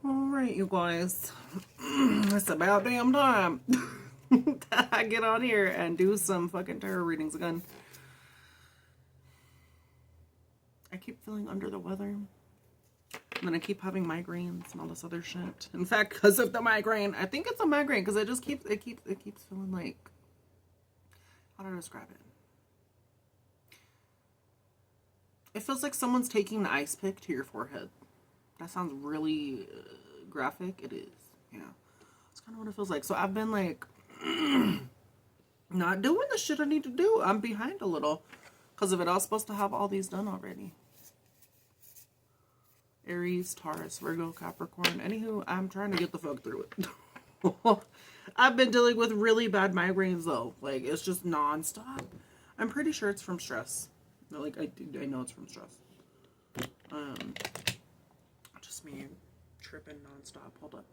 Alright, you guys. It's about damn time that I get on here and do some fucking tarot readings again. I keep feeling under the weather. And then I keep having migraines and all this other shit. In fact, because of the migraine, I think it's a migraine because it keeps feeling like, how do I describe it? It feels like someone's taking the ice pick to your forehead. That sounds really graphic. It is. Yeah. That's kind of what it feels like. So I've been like, not doing the shit I need to do. I'm behind a little. Because of it, I was supposed to have all these done already. Aries, Taurus, Virgo, Capricorn. Anywho, I'm trying to get the fuck through it. I've been dealing with really bad migraines though. Like, it's just nonstop. I'm pretty sure it's from stress. Like, I know it's from stress. Just me tripping nonstop. Hold up.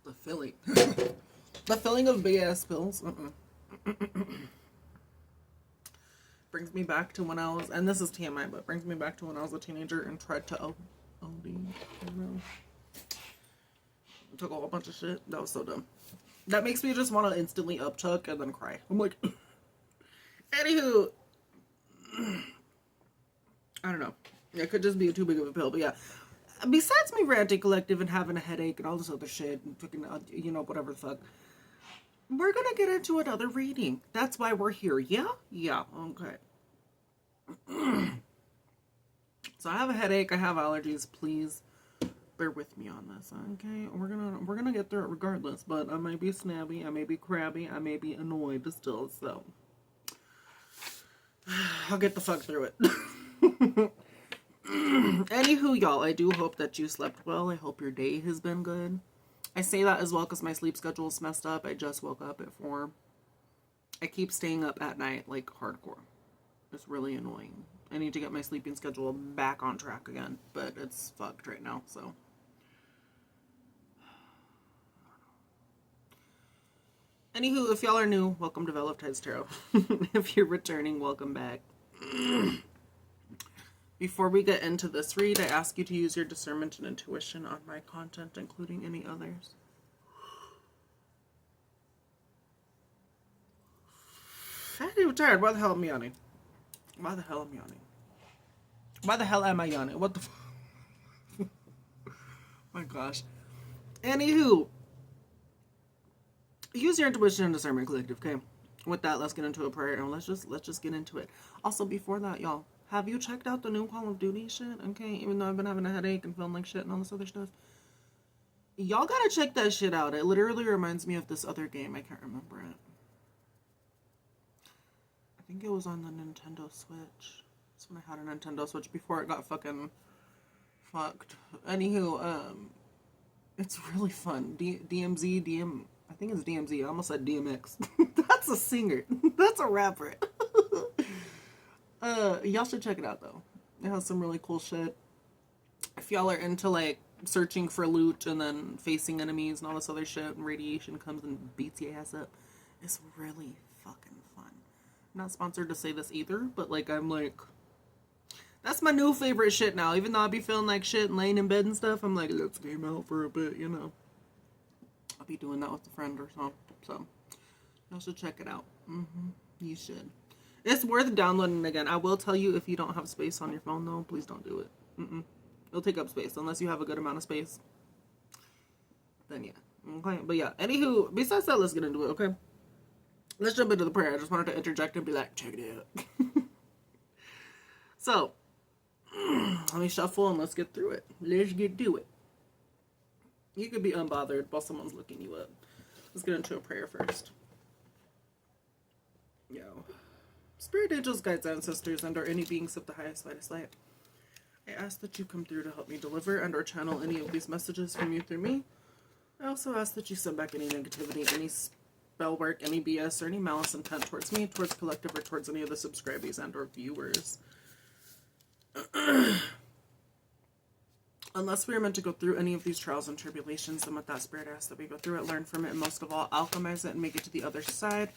The feeling. The feeling of big ass pills. Brings me back to when I was, and this is TMI, but brings me back to when I was a teenager and tried to OD. Took a whole bunch of shit. That was so dumb. That makes me just want to instantly upchuck and then cry. I'm like, anywho, I don't know. It could just be too big of a pill, but yeah. Besides me ranting collective and having a headache and all this other shit and fucking, you know, whatever the fuck, we're gonna get into another reading. That's why we're here. Yeah? Yeah. Okay. So I have a headache. I have allergies. Please bear with me on this. Okay? We're gonna get through it regardless. But I may be snabby. I may be crabby. I may be annoyed still. So I'll get the fuck through it. Anywho, y'all, I do hope that you slept well. I hope your day has been good. I say that as well because my sleep schedule is messed up. I just woke up at 4. I keep staying up at night like hardcore. It's really annoying. I need to get my sleeping schedule back on track again, but it's fucked right now, so. Anywho, if y'all are new, welcome to Velvet Tides Tarot. If you're returning, welcome back. Before we get into this read, I ask you to use your discernment and intuition on my content, including any others. I'm even tired. Why the hell am I yawning? Why the hell am I yawning? Why the hell am I yawning? What the fuck? My gosh. Anywho, use your intuition and discernment, collective, okay? With that, let's get into a prayer and let's just get into it. Also, before that, y'all, have you checked out the new Call of Duty shit? Okay, even though I've been having a headache and feeling like shit and all this other stuff. Y'all gotta check that shit out. It literally reminds me of this other game. I can't remember it. I think it was on the Nintendo Switch. That's when I had a Nintendo Switch before it got fucking fucked. Anywho, it's really fun. I think it's DMZ. I almost said DMX. That's a singer. That's a rapper. Y'all should check it out though. It has some really cool shit. If y'all are into like searching for loot and then facing enemies and all this other shit and radiation comes and beats your ass up, it's really fucking fun. I'm not sponsored to say this either, but like I'm like, that's my new favorite shit now. Even though I be feeling like shit and laying in bed and stuff, I'm like, let's game out for a bit, you know. I'll be doing that with a friend or something. So y'all should check it out. You should. It's worth downloading again. I will tell you, if you don't have space on your phone though, please don't do it. It'll take up space unless you have a good amount of space. Then yeah. Okay. But yeah. Anywho, besides that, let's get into it. Okay. Let's jump into the prayer. I just wanted to interject and be like, check it out. So let me shuffle and let's get through it. Let's get to it. You could be unbothered while someone's looking you up. Let's get into a prayer first. Yo. Spirit angels, guides, ancestors, and or any beings of the highest, lightest light, I ask that you come through to help me deliver and or channel any of these messages from you through me. I also ask that you send back any negativity, any spell work, any BS, or any malice intent towards me, towards collective, or towards any of the subscribees and or viewers. Unless we are meant to go through any of these trials and tribulations, then with that spirit, I ask that we go through it, learn from it, and most of all, alchemize it and make it to the other side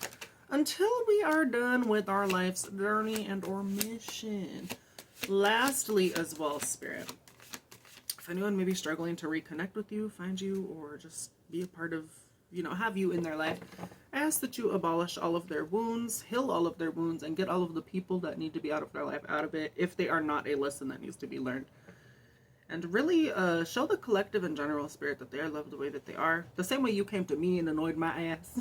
until we are done with our life's journey and or mission. Lastly, as well, Spirit, if anyone may be struggling to reconnect with you, find you, or just be a part of, have you in their life, I ask that you abolish all of their wounds, heal all of their wounds, and get all of the people that need to be out of their life out of it if they are not a lesson that needs to be learned. And really show the collective and general, Spirit, that they are loved the way that they are. The same way you came to me and annoyed my ass.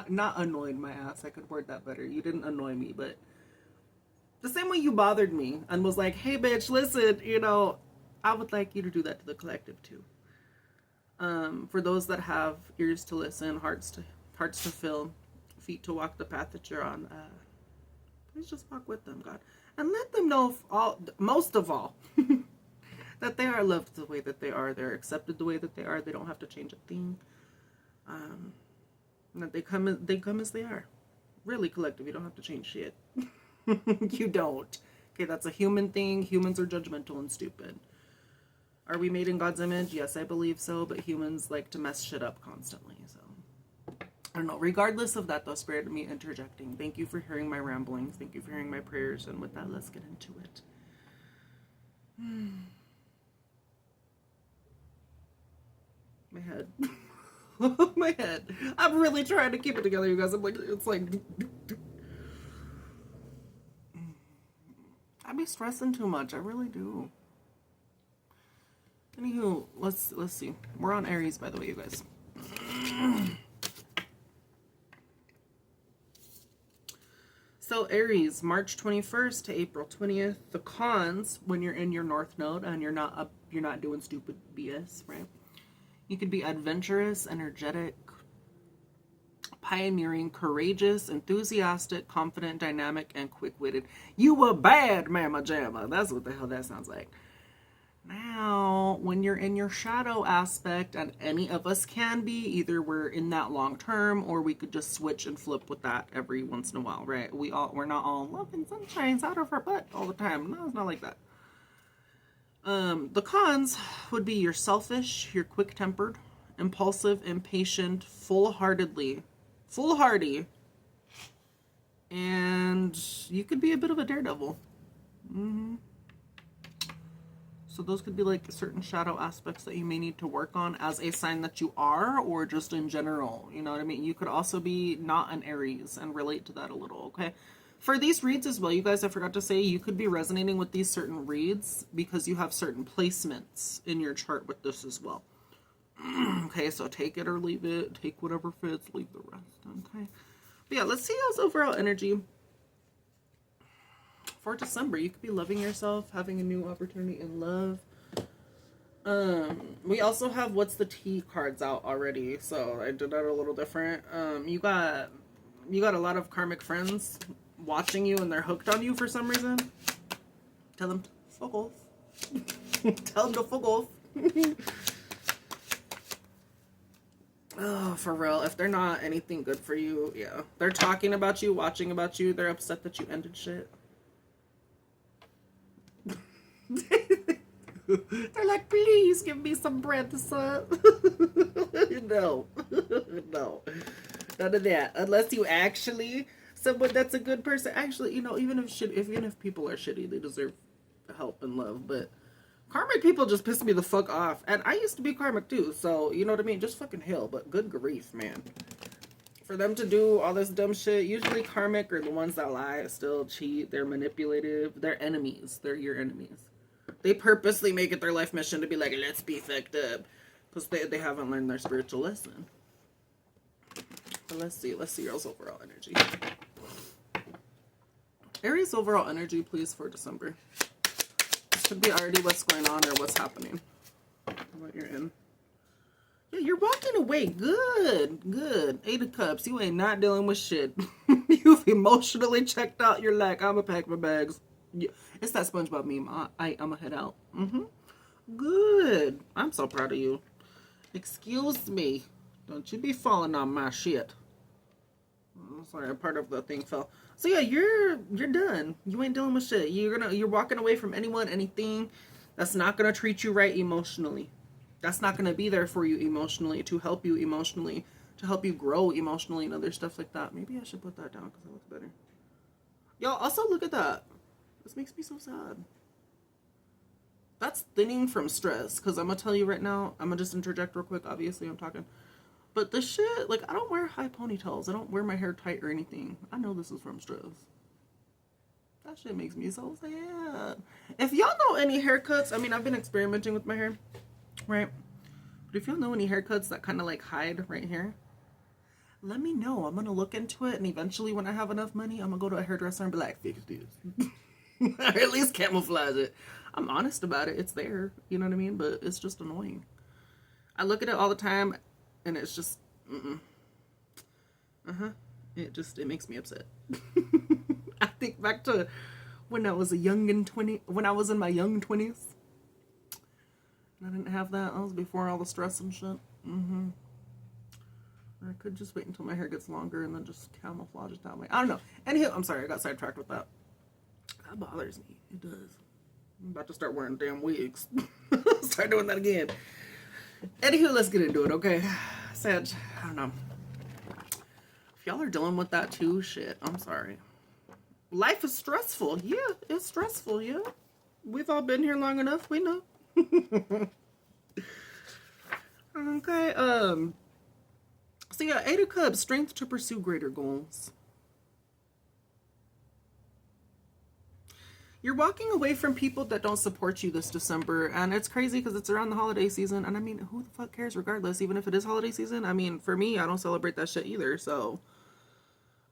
Not annoyed my ass. I could word that better. You didn't annoy me, but the same way you bothered me and was like, hey, bitch, listen, I would like you to do that to the collective, too. For those that have ears to listen, hearts to feel, feet to walk the path that you're on, please just walk with them, God. And let them know, most of all, that they are loved the way that they are. They're accepted the way that they are. They don't have to change a thing. That they come as they are. Really, collective, you don't have to change shit. You don't. Okay, that's a human thing. Humans are judgmental and stupid. Are we made in God's image? Yes, I believe so, but humans like to mess shit up constantly, so. I don't know. Regardless of that, though, Spirit, of me interjecting, thank you for hearing my ramblings. Thank you for hearing my prayers, and with that, let's get into it. My head. My head. I'm really trying to keep it together, you guys. I'm like, it's like... I be stressing too much. I really do. Anywho, let's see. We're on Aries, by the way, you guys. So Aries, March 21st to April 20th. The cons, when you're in your North Node and you're not doing stupid BS, right? You could be adventurous, energetic, pioneering, courageous, enthusiastic, confident, dynamic, and quick-witted. You a bad mama jamma. That's what the hell that sounds like. Now, when you're in your shadow aspect, and any of us can be, either we're in that long term, or we could just switch and flip with that every once in a while, right? We're not all love and sunshines out of our butt all the time. No, it's not like that. The cons would be you're selfish, you're quick-tempered, impulsive, impatient, foolhardy, and you could be a bit of a daredevil. So those could be like certain shadow aspects that you may need to work on as a sign that you are, or just in general. You know what I mean? You could also be not an Aries and relate to that a little, okay? For these reads as well, you guys, I forgot to say, you could be resonating with these certain reads because you have certain placements in your chart with this as well. Okay, so take it or leave it. Take whatever fits, leave the rest, okay? But yeah, let's see how's overall energy for December. You could be loving yourself, having a new opportunity in love. We also have What's the Tea cards out already, so I did that a little different. You got a lot of karmic friends watching you and they're hooked on you for some reason. Tell them to fuck off. Tell them to fuck off. Oh, for real. If they're not anything good for you, yeah. They're talking about you, watching about you. They're upset that you ended shit. They're like, please give me some bread to suck. No. No. None of that. Unless you actually, someone that's a good person. Actually, even if people are shitty, they deserve help and love. But karmic people just piss me the fuck off. And I used to be karmic too, so you know what I mean? Just fucking hell. But good grief, man. For them to do all this dumb shit, usually karmic are the ones that lie, still cheat, they're manipulative, they're enemies. They're your enemies. They purposely make it their life mission to be like, let's be fucked up. Because they haven't learned their spiritual lesson. But let's see y'all's overall energy. Aries overall energy, please, for December. This could be already what's going on or what's happening. What you're in. Yeah, you're walking away. Good. 8 of Cups. You ain't not dealing with shit. You've emotionally checked out. You're like, I'm gonna pack my bags. Yeah. It's that SpongeBob meme. I'm gonna head out. Good. I'm so proud of you. Excuse me. Don't you be falling on my shit. Oh, sorry, a part of the thing fell. So yeah, you're done. You ain't dealing with shit. You're walking away from anyone, anything that's not gonna treat you right emotionally. That's not gonna be there for you emotionally, to help you emotionally, to help you grow emotionally and other stuff like that. Maybe I should put that down because it looks better. Y'all, also look at that. This makes me so sad. That's thinning from stress. Because I'm going to tell you right now, I'm going to just interject real quick. Obviously, I'm talking. But this shit, like, I don't wear high ponytails. I don't wear my hair tight or anything. I know this is from stress. That shit makes me so sad. If y'all know any haircuts, I mean, I've been experimenting with my hair, right? But if y'all know any haircuts that kind of like hide right here, let me know. I'm going to look into it. And eventually, when I have enough money, I'm going to go to a hairdresser and be like, fix this. Or at least camouflage it. I'm honest about it. It's there. You know what I mean? But it's just annoying. I look at it all the time, and it's just, it makes me upset. I think back to when I was when I was in my young 20s. I didn't have that. That was before all the stress and shit. I could just wait until my hair gets longer and then just camouflage it that way. I don't know. Anywho, I'm sorry, I got sidetracked with that. That bothers me. It does. I'm about to start wearing damn wigs. Start doing that again. Anywho, let's get into it, okay? Sag, I don't know. If y'all are dealing with that too, shit, I'm sorry. Life is stressful. Yeah, it's stressful, yeah. We've all been here long enough. We know. Okay, so yeah, 8 of Cups, strength to pursue greater goals. You're walking away from people that don't support you this December, and it's crazy because it's around the holiday season, and I mean, who the fuck cares regardless, even if it is holiday season? I mean, for me, I don't celebrate that shit either, so,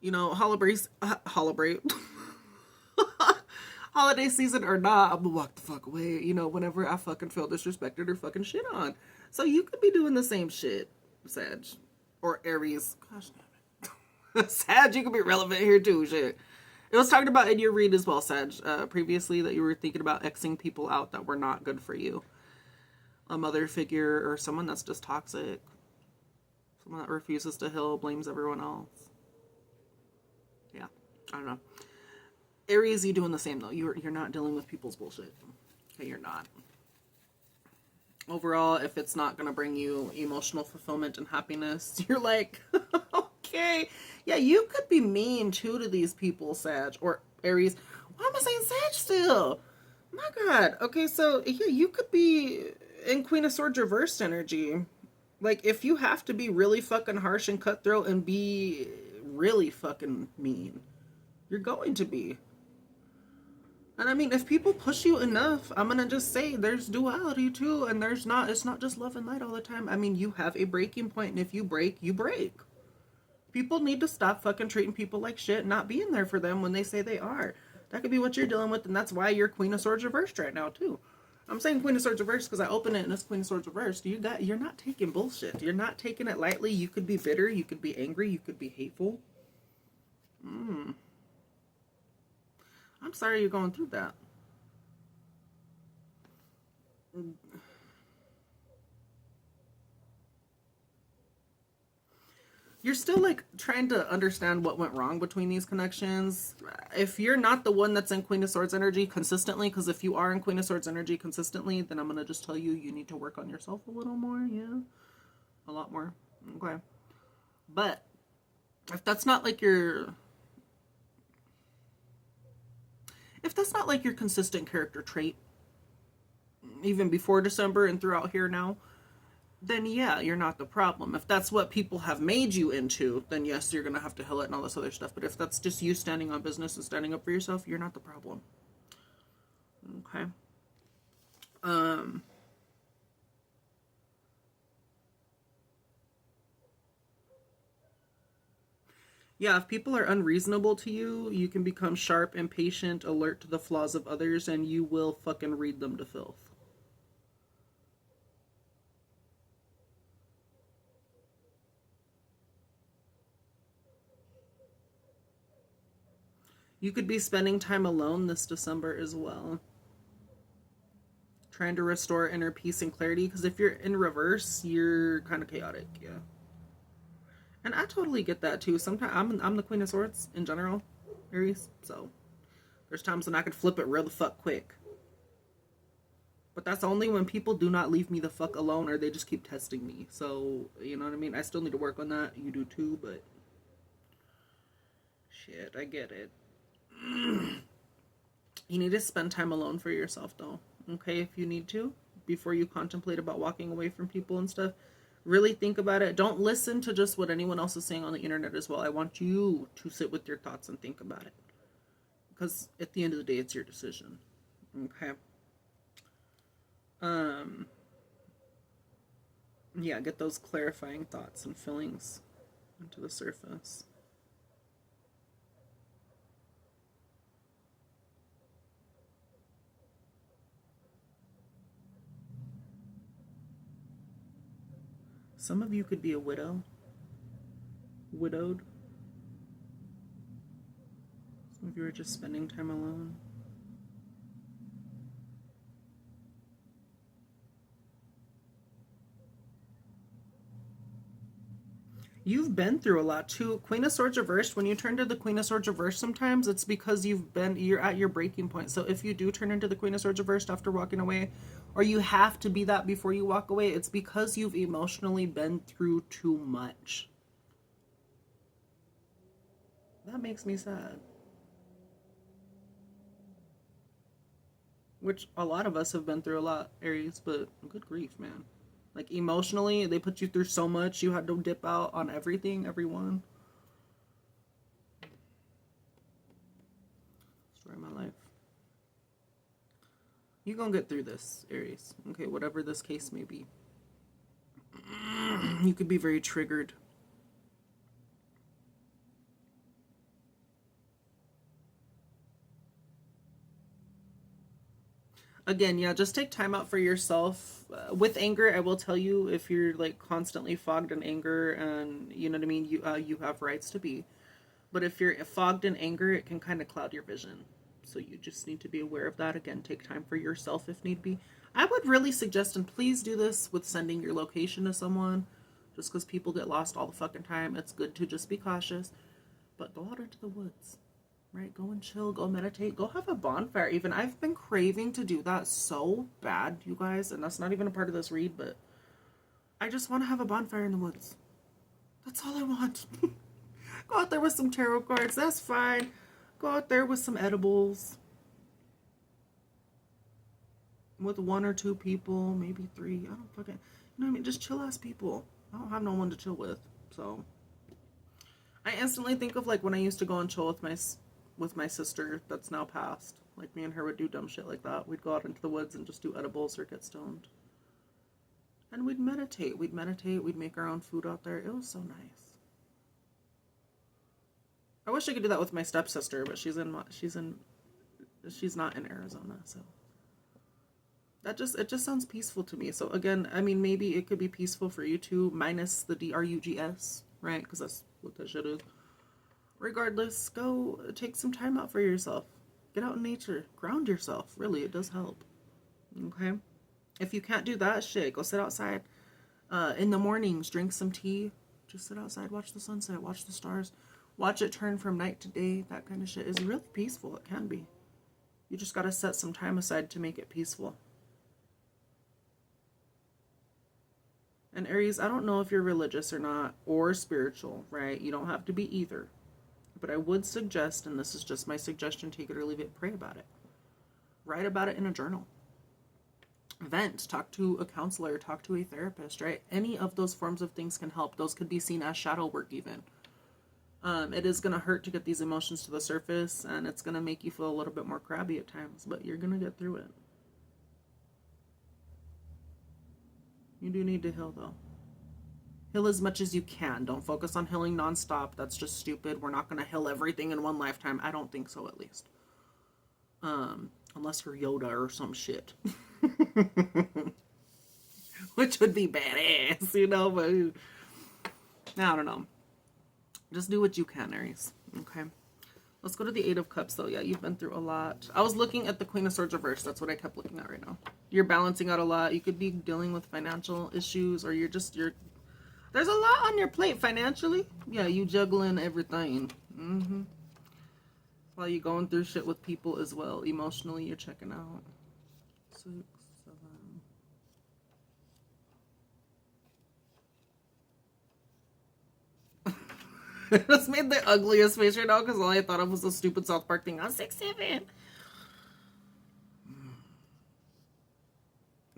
you know, holiday season or not, I'm gonna walk the fuck away, you know, whenever I fucking feel disrespected or fucking shit on. So you could be doing the same shit, Sag. Or Aries. Gosh damn it. Sag, you could be relevant here too, shit. It was talked about in your read as well, Sag, previously, that you were thinking about Xing people out that were not good for you. A mother figure or someone that's just toxic. Someone that refuses to heal, blames everyone else. Yeah, I don't know. Aries, you doing the same though. You're not dealing with people's bullshit. Okay, you're not. Overall, if it's not going to bring you emotional fulfillment and happiness, you're like, okay. Yeah, you could be mean too to these people, Sag. Or Aries. Why am I saying Sag still? My God. Okay, so yeah, you could be in Queen of Swords reversed energy. Like, if you have to be really fucking harsh and cutthroat and be really fucking mean, you're going to be. And I mean, if people push you enough, I'm gonna just say there's duality too, and it's not just love and light all the time. I mean, you have a breaking point, and if you break, you break. People need to stop fucking treating people like shit, not being there for them when they say they are. That could be what you're dealing with, and that's why you're Queen of Swords reversed right now too. I'm saying Queen of Swords reversed because I open it and it's Queen of Swords reversed. You're not taking bullshit. You're not taking it lightly. You could be bitter, you could be angry, you could be hateful. I'm sorry you're going through that. You're still like trying to understand what went wrong between these connections. If you're not the one that's in Queen of Swords energy consistently, because if you are in Queen of Swords energy consistently, then I'm going to just tell you need to work on yourself a little more. Yeah. A lot more. Okay. But if that's not like your consistent character trait, even before December and throughout here now, then yeah, you're not the problem. If that's what people have made you into, then yes, you're gonna have to heal it and all this other stuff. But if that's just you standing on business and standing up for yourself, you're not the problem. Okay. Yeah, if people are unreasonable to you, you can become sharp, impatient, alert to the flaws of others, and you will fucking read them to filth. You could be spending time alone this December as well. Trying to restore inner peace and clarity, because if you're in reverse, you're kind of chaotic, yeah. And I totally get that too. Sometimes I'm the Queen of Swords in general, Aries, so there's times when I could flip it real the fuck quick. But that's only when people do not leave me the fuck alone or they just keep testing me. So, you know what I mean? I still need to work on that. You do too, but shit, I get it. You need to spend time alone for yourself though. Okay, if you need to, before you contemplate about walking away from people and stuff. Really think about it. Don't listen to just what anyone else is saying on the internet as well. I want you to sit with your thoughts and think about it. Because at the end of the day, it's your decision. Okay. Yeah, get those clarifying thoughts and feelings into the surface. Some of you could be a widowed. Some of you are just spending time alone. You've been through a lot too. Queen of Swords reversed. When you turn to the Queen of Swords reversed, sometimes it's because you're at your breaking point. So if you do turn into the Queen of Swords reversed after walking away, or you have to be that before you walk away, it's because you've emotionally been through too much. That makes me sad. Which a lot of us have been through a lot, Aries, but good grief, man. Like emotionally, they put you through so much, you had to dip out on everything, everyone. Destroy my life. You're gonna get through this, Aries. Okay, whatever this case may be. You could be very triggered. Again, yeah, just take time out for yourself. With anger, I will tell you, if you're like constantly fogged in anger, and you know what I mean, you have rights to be. But if you're fogged in anger, it can kind of cloud your vision. So you just need to be aware of that. Again, take time for yourself if need be. I would really suggest, and please do this with sending your location to someone, just because people get lost all the fucking time. It's good to just be cautious. But go out into the woods. Right, go and chill, go meditate, go have a bonfire even. I've been craving to do that so bad, you guys, and that's not even a part of this read, but I just want to have a bonfire in the woods. That's all I want. Go out there with some tarot cards, that's fine. Go out there with some edibles. With 1 or 2 people, maybe 3. I don't fucking, you know what I mean? Just chill ass people. I don't have no one to chill with, so. I instantly think of like when I used to go and chill with my sister that's now passed. Like me and her would do dumb shit like that. We'd go out into the woods and just do edibles or get stoned. And we'd meditate. We'd make our own food out there. It was so nice. I wish I could do that with my stepsister, but she's not in Arizona, so it just sounds peaceful to me. So again, I mean, maybe it could be peaceful for you too, minus the drugs, right? Because that's what that shit is. Regardless, go take some time out for yourself. Get out in nature. Ground yourself. Really, it does help. Okay? If you can't do that, shit, go sit outside. In the mornings, drink some tea. Just sit outside, watch the sunset, watch the stars. Watch it turn from night to day. That kind of shit is really peaceful. It can be. You just gotta set some time aside to make it peaceful. And Aries, I don't know if you're religious or not, or spiritual, right? You don't have to be either. But I would suggest, and this is just my suggestion, take it or leave it, pray about it. Write about it in a journal. Vent, talk to a counselor, talk to a therapist, right? Any of those forms of things can help. Those could be seen as shadow work even. It is going to hurt to get these emotions to the surface, and it's going to make you feel a little bit more crabby at times, but you're going to get through it. You do need to heal, though. Heal as much as you can. Don't focus on healing nonstop. That's just stupid. We're not going to heal everything in one lifetime. I don't think so, at least. Unless you're Yoda or some shit. Which would be badass, you know, but I don't know. Just do what you can, Aries. Okay. Let's go to the 8 of Cups, though. Yeah, you've been through a lot. I was looking at the Queen of Swords reverse. That's what I kept looking at right now. You're balancing out a lot. You could be dealing with financial issues, or there's a lot on your plate financially. Yeah, you juggling everything. While you're going through shit with people as well. Emotionally, you're checking out. 6, 7, I just made the ugliest face right now because all I thought of was the stupid South Park thing on 6-7.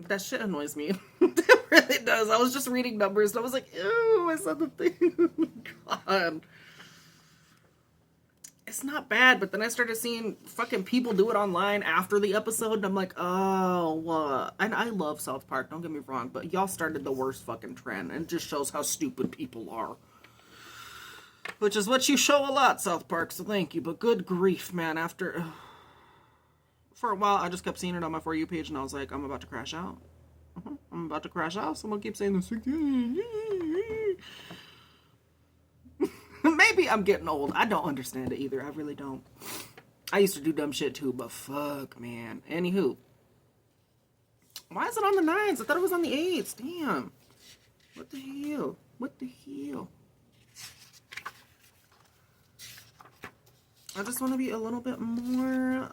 That shit annoys me. It really does. I was just reading numbers and I was like, ew, I said the thing. God. It's not bad, but then I started seeing fucking people do it online after the episode, and I'm like, oh, and I love South Park, don't get me wrong, but y'all started the worst fucking trend, and it just shows how stupid people are. Which is what you show a lot, South Park, so thank you, but good grief, man, for a while, I just kept seeing it on my For You page, and I was like, I'm about to crash out. I'm about to crash out. Someone keeps saying this. Maybe I'm getting old. I don't understand it either. I really don't. I used to do dumb shit too, but fuck, man. Anywho. Why is it on the 9s? I thought it was on the 8s. Damn. What the hell? What the hell? I just want to be a little bit more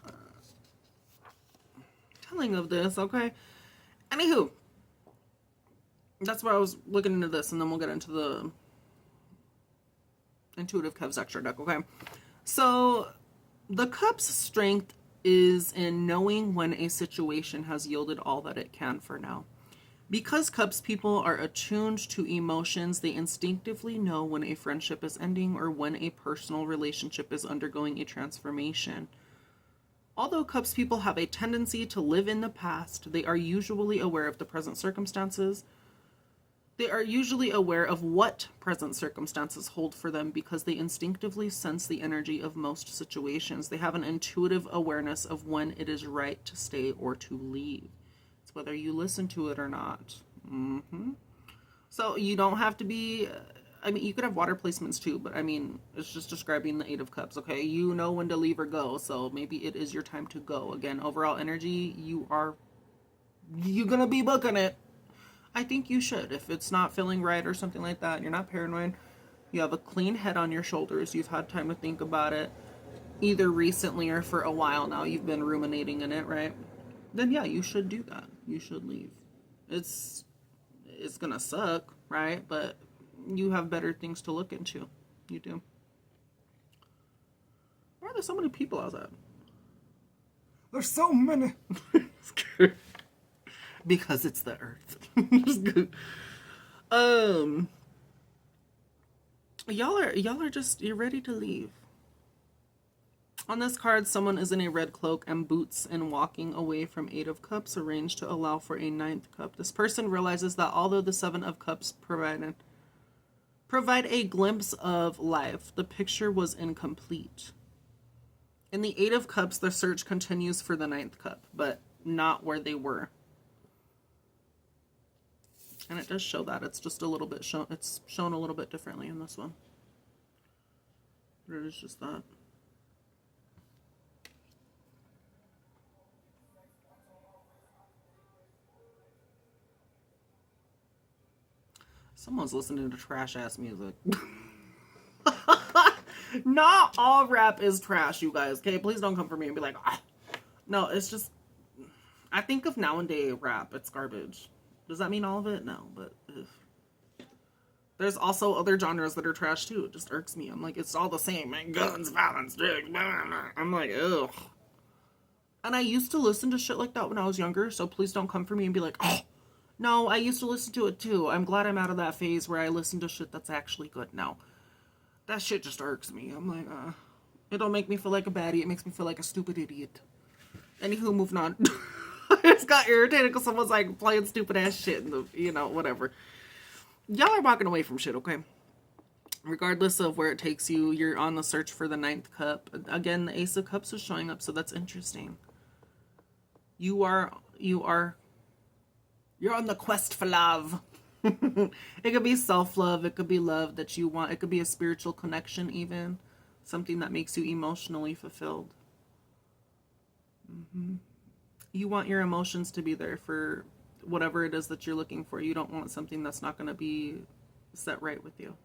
telling of this, okay? Anywho. That's why I was looking into this, and then we'll get into the Intuitive Kev's extra deck, okay? So, the Cup's strength is in knowing when a situation has yielded all that it can for now. Because Cups people are attuned to emotions, they instinctively know when a friendship is ending or when a personal relationship is undergoing a transformation. Although Cups people have a tendency to live in the past, they are usually aware of the present circumstances. They are usually aware of what present circumstances hold for them because they instinctively sense the energy of most situations. They have an intuitive awareness of when it is right to stay or to leave. It's whether you listen to it or not. So you don't have to be... I mean, you could have water placements too, but I mean, it's just describing the 8 of Cups, okay? You know when to leave or go, so maybe it is your time to go. Again, overall energy, you're gonna be booking it. I think you should. If it's not feeling right or something like that, you're not paranoid, you have a clean head on your shoulders, you've had time to think about it, either recently or for a while now, you've been ruminating in it, right? Then yeah, you should do that. You should leave. It's gonna suck, right? But you have better things to look into. You do. Why are there so many people outside? There's so many. Because it's the earth. Y'all are just, you're ready to leave. On this card, someone is in a red cloak and boots and walking away from 8 of Cups, arranged to allow for a 9th cup. This person realizes that although the 7 of Cups provide a glimpse of life, the picture was incomplete. In the 8 of Cups, the search continues for the 9th cup, but not where they were. And it does show that. It's just a little bit shown. It's shown a little bit differently in this one. But it is just that. Someone's listening to trash ass music. Not all rap is trash, you guys. Okay, please don't come for me and be like, ah. No, it's just, I think of nowadays rap, it's garbage. Does that mean all of it? No, but there's also other genres that are trash too. It just irks me. I'm like, it's all the same, man. Guns, violence, drugs, blah, blah, blah. I'm like, ugh. And I used to listen to shit like that when I was younger, so please don't come for me and be like, oh, no, I used to listen to it too. I'm glad I'm out of that phase where I listen to shit that's actually good now. That shit just irks me. I'm like, it don't make me feel like a baddie. It makes me feel like a stupid idiot. Anywho, moving on. I just got irritated because someone's like playing stupid ass shit and whatever. Y'all are walking away from shit, okay? Regardless of where it takes you, you're on the search for the 9th cup. Again, the Ace of Cups is showing up, so that's interesting. You're on the quest for love. It could be self-love. It could be love that you want. It could be a spiritual connection even. Something that makes you emotionally fulfilled. You want your emotions to be there for whatever it is that you're looking for. You don't want something that's not going to be set right with you.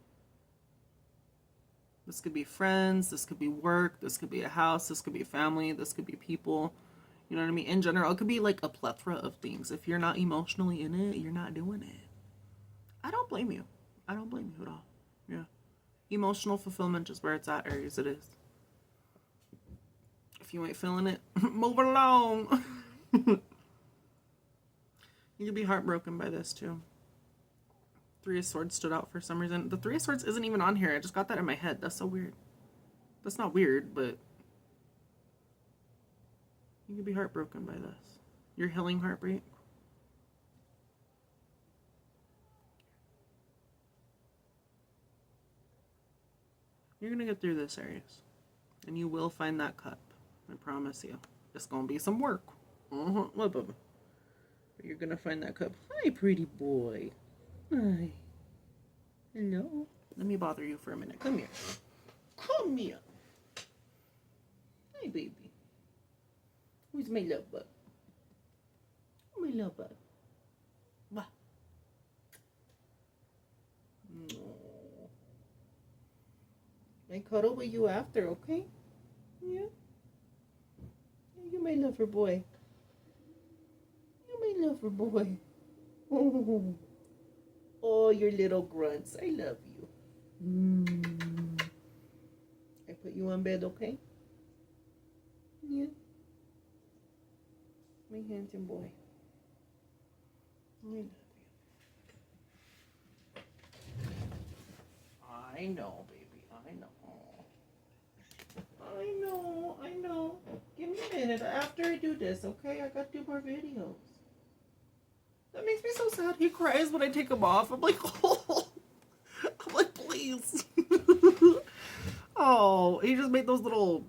This could be friends. This could be work. This could be a house. This could be family. This could be people. You know what I mean? In general, it could be like a plethora of things. If you're not emotionally in it, you're not doing it. I don't blame you. I don't blame you at all. Yeah. Emotional fulfillment is where it's at, Aries. It is. If you ain't feeling it, move along. You could be heartbroken by this too. Three of Swords stood out for some reason. The Three of Swords isn't even on here. I just got that in my head. That's so weird. That's not weird, but you could be heartbroken by this. You're healing heartbreak. You're going to get through this, Aries. And you will find that cup. I promise you. It's going to be some work. But you're going to find that cup. Hi, pretty boy. Hi. Hello. Let me bother you for a minute. Come here. Come here. Hi, baby. Who's my love bug? My love bug. Bah. No. I cuddle with you after, okay? Yeah? You my lover boy. You my lover boy. Oh. Oh, your little grunts. I love you. I put you on bed, okay? Yeah. My handsome boy. I love you. I know, baby. I know. I know. Give me a minute after I do this, okay? I got to do more videos. That makes me so sad. He cries when I take him off. I'm like, oh. I'm like, please. Oh, he just made those little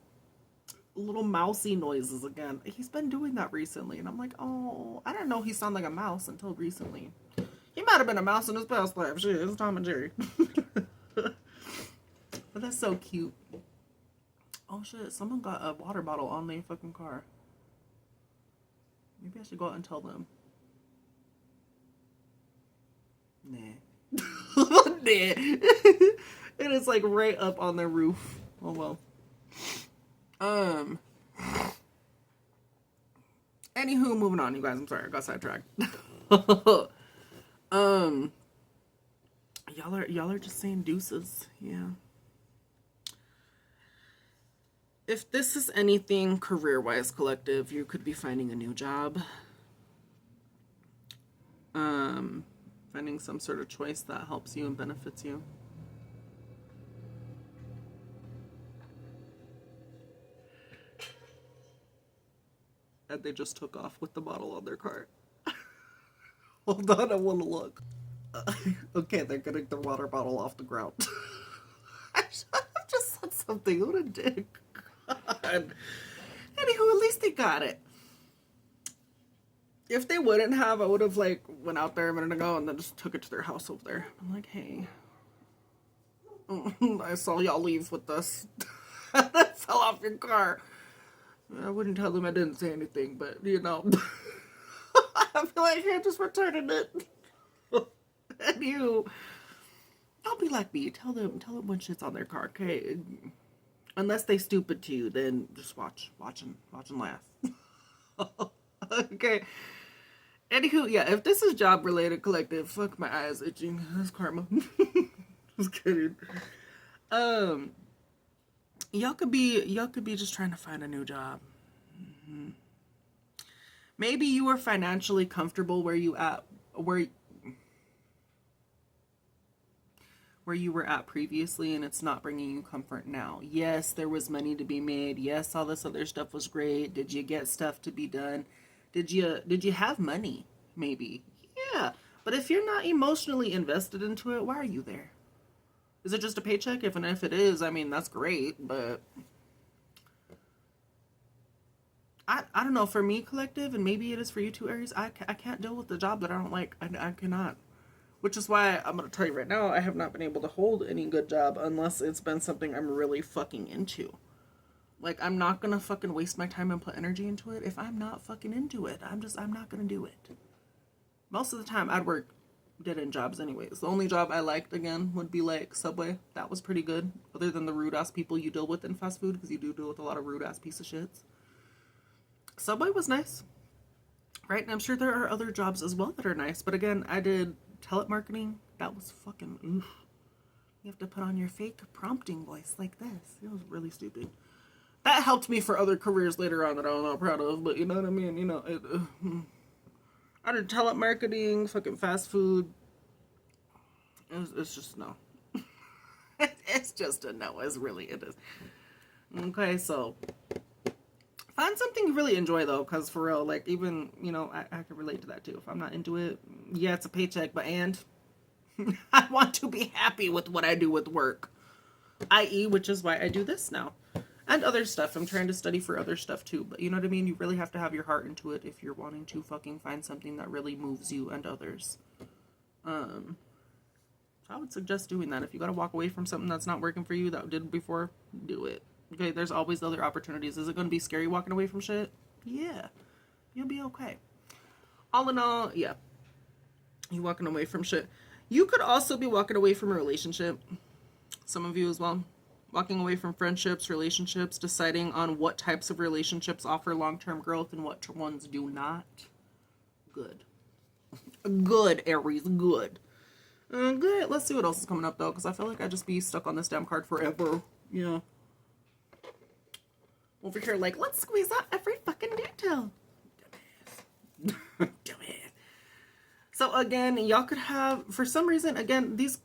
mousy noises again. He's been doing that recently, and I'm like, oh. I didn't know he sounded like a mouse until recently. He might have been a mouse in his past life. Shit, it's Tom and Jerry. But that's so cute. Oh shit, someone got a water bottle on their fucking car. Maybe I should go out and tell them. Nah. Nah. It is like right up on their roof. Oh well. Anywho, moving on, you guys. I'm sorry, I got sidetracked. Y'all are just saying deuces. Yeah. If this is anything career-wise, collective, you could be finding a new job. Finding some sort of choice that helps you and benefits you. And they just took off with the bottle on their cart. Hold on, I want to look. Okay, they're getting the water bottle off the ground. I just said something. What a dick. God. Anywho, at least they got it. If they wouldn't have, I would have like went out there a minute ago and then just took it to their house over there. I'm like, hey, I saw y'all leave with this. That fell off your car. I wouldn't tell them I didn't say anything, but you know, I feel like I'm just returning it. And you, don't be like me. Tell them when shit's on their car, okay? Unless they stupid to you, then just watch and laugh. Okay. Anywho, yeah, if this is job related, collective, fuck, my eyes itching. That's karma. Just kidding. Y'all could be just trying to find a new job. Mm-hmm. Maybe you were financially comfortable where you were at previously, and it's not bringing you comfort now. Yes, there was money to be made. Yes, all this other stuff was great. Did you get stuff to be done? Did you have money? Maybe. Yeah. But if you're not emotionally invested into it, why are you there? Is it just a paycheck? If it is, I mean, that's great, but I don't know. For me, collective, and maybe it is for you too, Aries, I can't deal with the job that I don't like. I cannot. Which is why I'm going to tell you right now, I have not been able to hold any good job unless it's been something I'm really fucking into. Like, I'm not going to fucking waste my time and put energy into it if I'm not fucking into it. I'm not going to do it. Most of the time, I'd work dead-end jobs anyways. The only job I liked, again, would be, like, Subway. That was pretty good. Other than the rude-ass people you deal with in fast food, because you do deal with a lot of rude-ass piece of shits. Subway was nice. Right? And I'm sure there are other jobs as well that are nice. But again, I did telemarketing. That was fucking oof. You have to put on your fake prompting voice like this. It was really stupid. That helped me for other careers later on that I'm not proud of, but you know what I mean? You know, I did telemarketing, fucking fast food. It's just no. It's just a no. It is. Okay, so find something you really enjoy though, because for real, like even, you know, I can relate to that too. If I'm not into it, yeah, it's a paycheck, but I want to be happy with what I do with work, i.e., which is why I do this now. And other stuff. I'm trying to study for other stuff too. But you know what I mean? You really have to have your heart into it if you're wanting to fucking find something that really moves you and others. I would suggest doing that. If you got to walk away from something that's not working for you that did before, do it. Okay, there's always other opportunities. Is it going to be scary walking away from shit? Yeah. You'll be okay. All in all, yeah. You walking away from shit. You could also be walking away from a relationship. Some of you as well. Walking away from friendships, relationships, deciding on what types of relationships offer long-term growth and what ones do not. Good. Good, Aries, good. Good. Let's see what else is coming up, though, because I feel like I just be stuck on this damn card forever. Yeah. Over here, like, let's squeeze out every fucking detail. Dumbass. Dumbass. So again, y'all could have, for some reason, again, these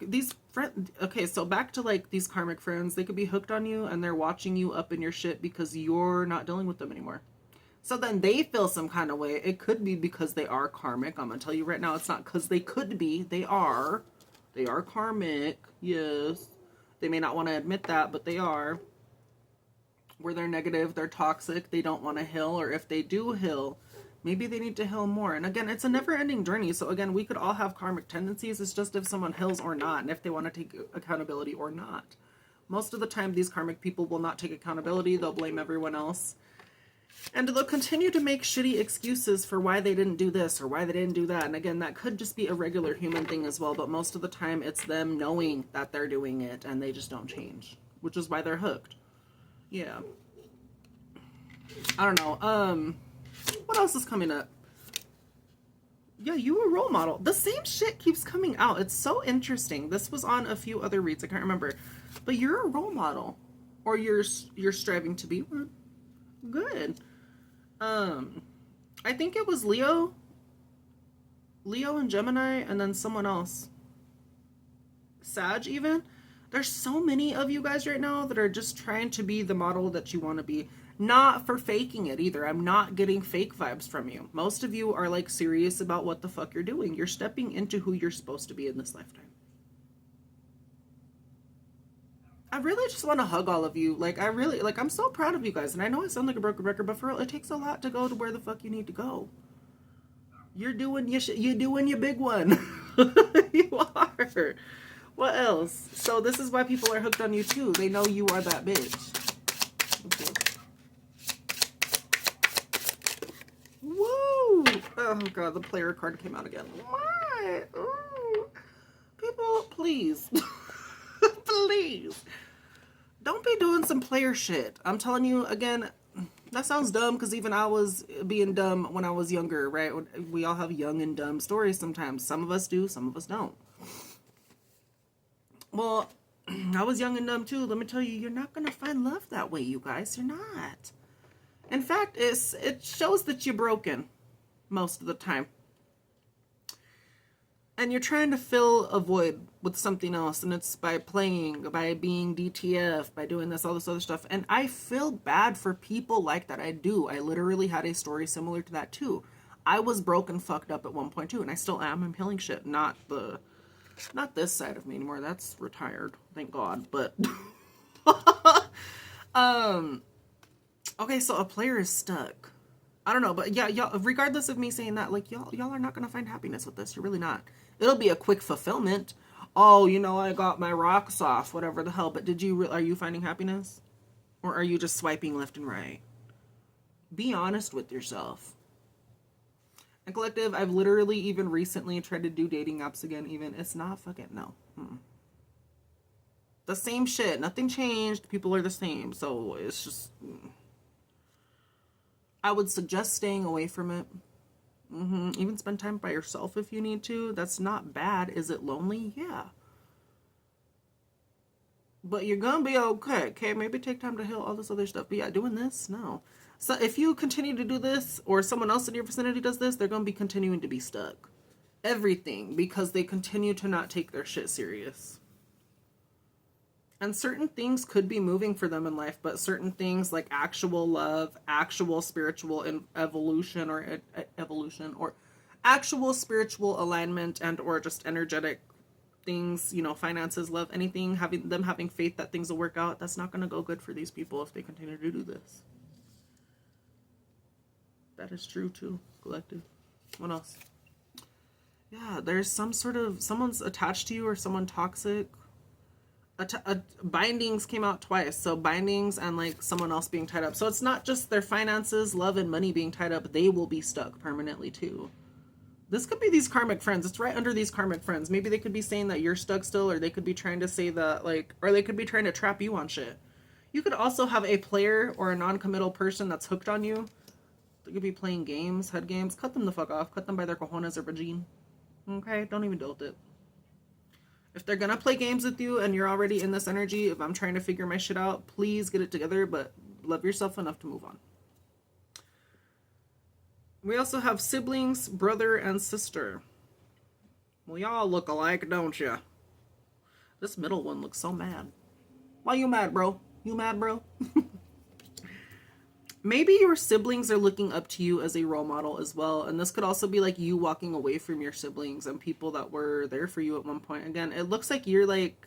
friends, okay, so back to like these karmic friends, they could be hooked on you and they're watching you up in your shit because you're not dealing with them anymore. So then they feel some kind of way. It could be because they are karmic. I'm going to tell you right now, it's not because they could be. They are. They are karmic. Yes. They may not want to admit that, but they are. Where they're negative, they're toxic, they don't want to heal, or if they do heal, maybe they need to heal more. And again, it's a never-ending journey. So again, we could all have karmic tendencies. It's just if someone heals or not, and if they want to take accountability or not. Most of the time, these karmic people will not take accountability. They'll blame everyone else. And they'll continue to make shitty excuses for why they didn't do this or why they didn't do that. And again, that could just be a regular human thing as well. But most of the time, it's them knowing that they're doing it and they just don't change, which is why they're hooked. Yeah. I don't know. What else is coming up? Yeah, you a role model. The same shit keeps coming out. It's so interesting. This was on a few other reads. I can't remember. But you're a role model. Or you're striving to be one. Good. I think it was Leo and Gemini, and then someone else. Sag even. There's so many of you guys right now that are just trying to be the model that you want to be. Not for faking it either. I'm not getting fake vibes from you. Most of you are like serious about what the fuck you're doing. You're stepping into who you're supposed to be in this lifetime. I really just want to hug all of you. Like, I'm so proud of you guys. And I know I sound like a broken record, but for real, it takes a lot to go to where the fuck you need to go. You're doing your shit. You're doing your big one. You are. What else? So this is why people are hooked on you too. They know you are that bitch. Okay. Woo! Oh god, the player card came out again. Why? Ooh. People, please. Please. Don't be doing some player shit. I'm telling you, again, that sounds dumb because even I was being dumb when I was younger, right? We all have young and dumb stories sometimes. Some of us do, some of us don't. Well, I was young and dumb too. Let me tell you, you're not going to find love that way, you guys. You're not. In fact, it shows that you're broken most of the time. And you're trying to fill a void with something else. And it's by playing, by being DTF, by doing this, all this other stuff. And I feel bad for people like that. I do. I literally had a story similar to that too. I was broke and fucked up at one point too. And I still am. I'm healing shit. Not this side of me anymore. That's retired. Thank God. But okay, so a player is stuck. I don't know, but yeah, y'all, regardless of me saying that, like y'all are not gonna find happiness with this. You're really not. It'll be a quick fulfillment. Oh, you know, I got my rocks off, whatever the hell. But are you finding happiness? Or are you just swiping left and right? Be honest with yourself. And collective, I've literally even recently tried to do dating apps again, even. It's not fucking, no. The same shit. Nothing changed. People are the same. So it's just, I would suggest staying away from it. Even spend time by yourself if you need to. That's not bad. Is it lonely? Yeah. But you're gonna be okay. Okay, maybe take time to heal all this other stuff. But yeah, doing this, no. So if you continue to do this, or someone else in your vicinity does this, they're gonna be continuing to be stuck. Everything, because they continue to not take their shit serious. And certain things could be moving for them in life, but certain things like actual love, actual spiritual evolution, or actual spiritual alignment, and or just energetic things, you know, finances, love, anything, having faith that things will work out, that's not going to go good for these people if they continue to do this. That is true too, collective. What else? Yeah, there's some sort of, someone's attached to you or someone toxic. Bindings came out twice, so bindings and like someone else being tied up. So it's not just their finances, love, and money being tied up. They will be stuck permanently too. This could be these karmic friends. It's right under these karmic friends. Maybe they could be saying that you're stuck still, or they could be trying to say that, like, or they could be trying to trap you on shit. You could also have a player or a non-committal person that's hooked on you. They could be playing games, head games. Cut them the fuck off. Cut them by their cojones or vagine. Okay? Don't even deal with it. If they're gonna play games with you and you're already in this energy, if I'm trying to figure my shit out, please get it together, but love yourself enough to move on. We also have siblings, brother, and sister. Well, y'all look alike, don't ya? This middle one looks so mad. Why you mad, bro? You mad, bro? Maybe your siblings are looking up to you as a role model as well. And this could also be like you walking away from your siblings and people that were there for you at one point. Again, it looks like you're like,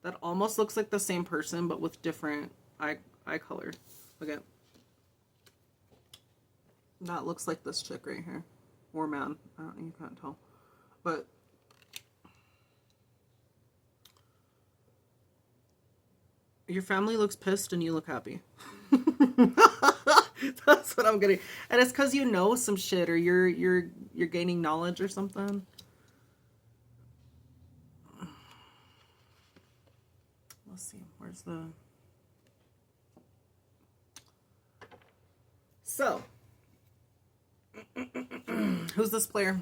that almost looks like the same person, but with different eye color. Okay. That looks like this chick right here. Or man. You can't tell. But your family looks pissed and you look happy. That's what I'm getting. And it's because you know some shit, or you're gaining knowledge or something. Let's see. Where's the... So, who's this player?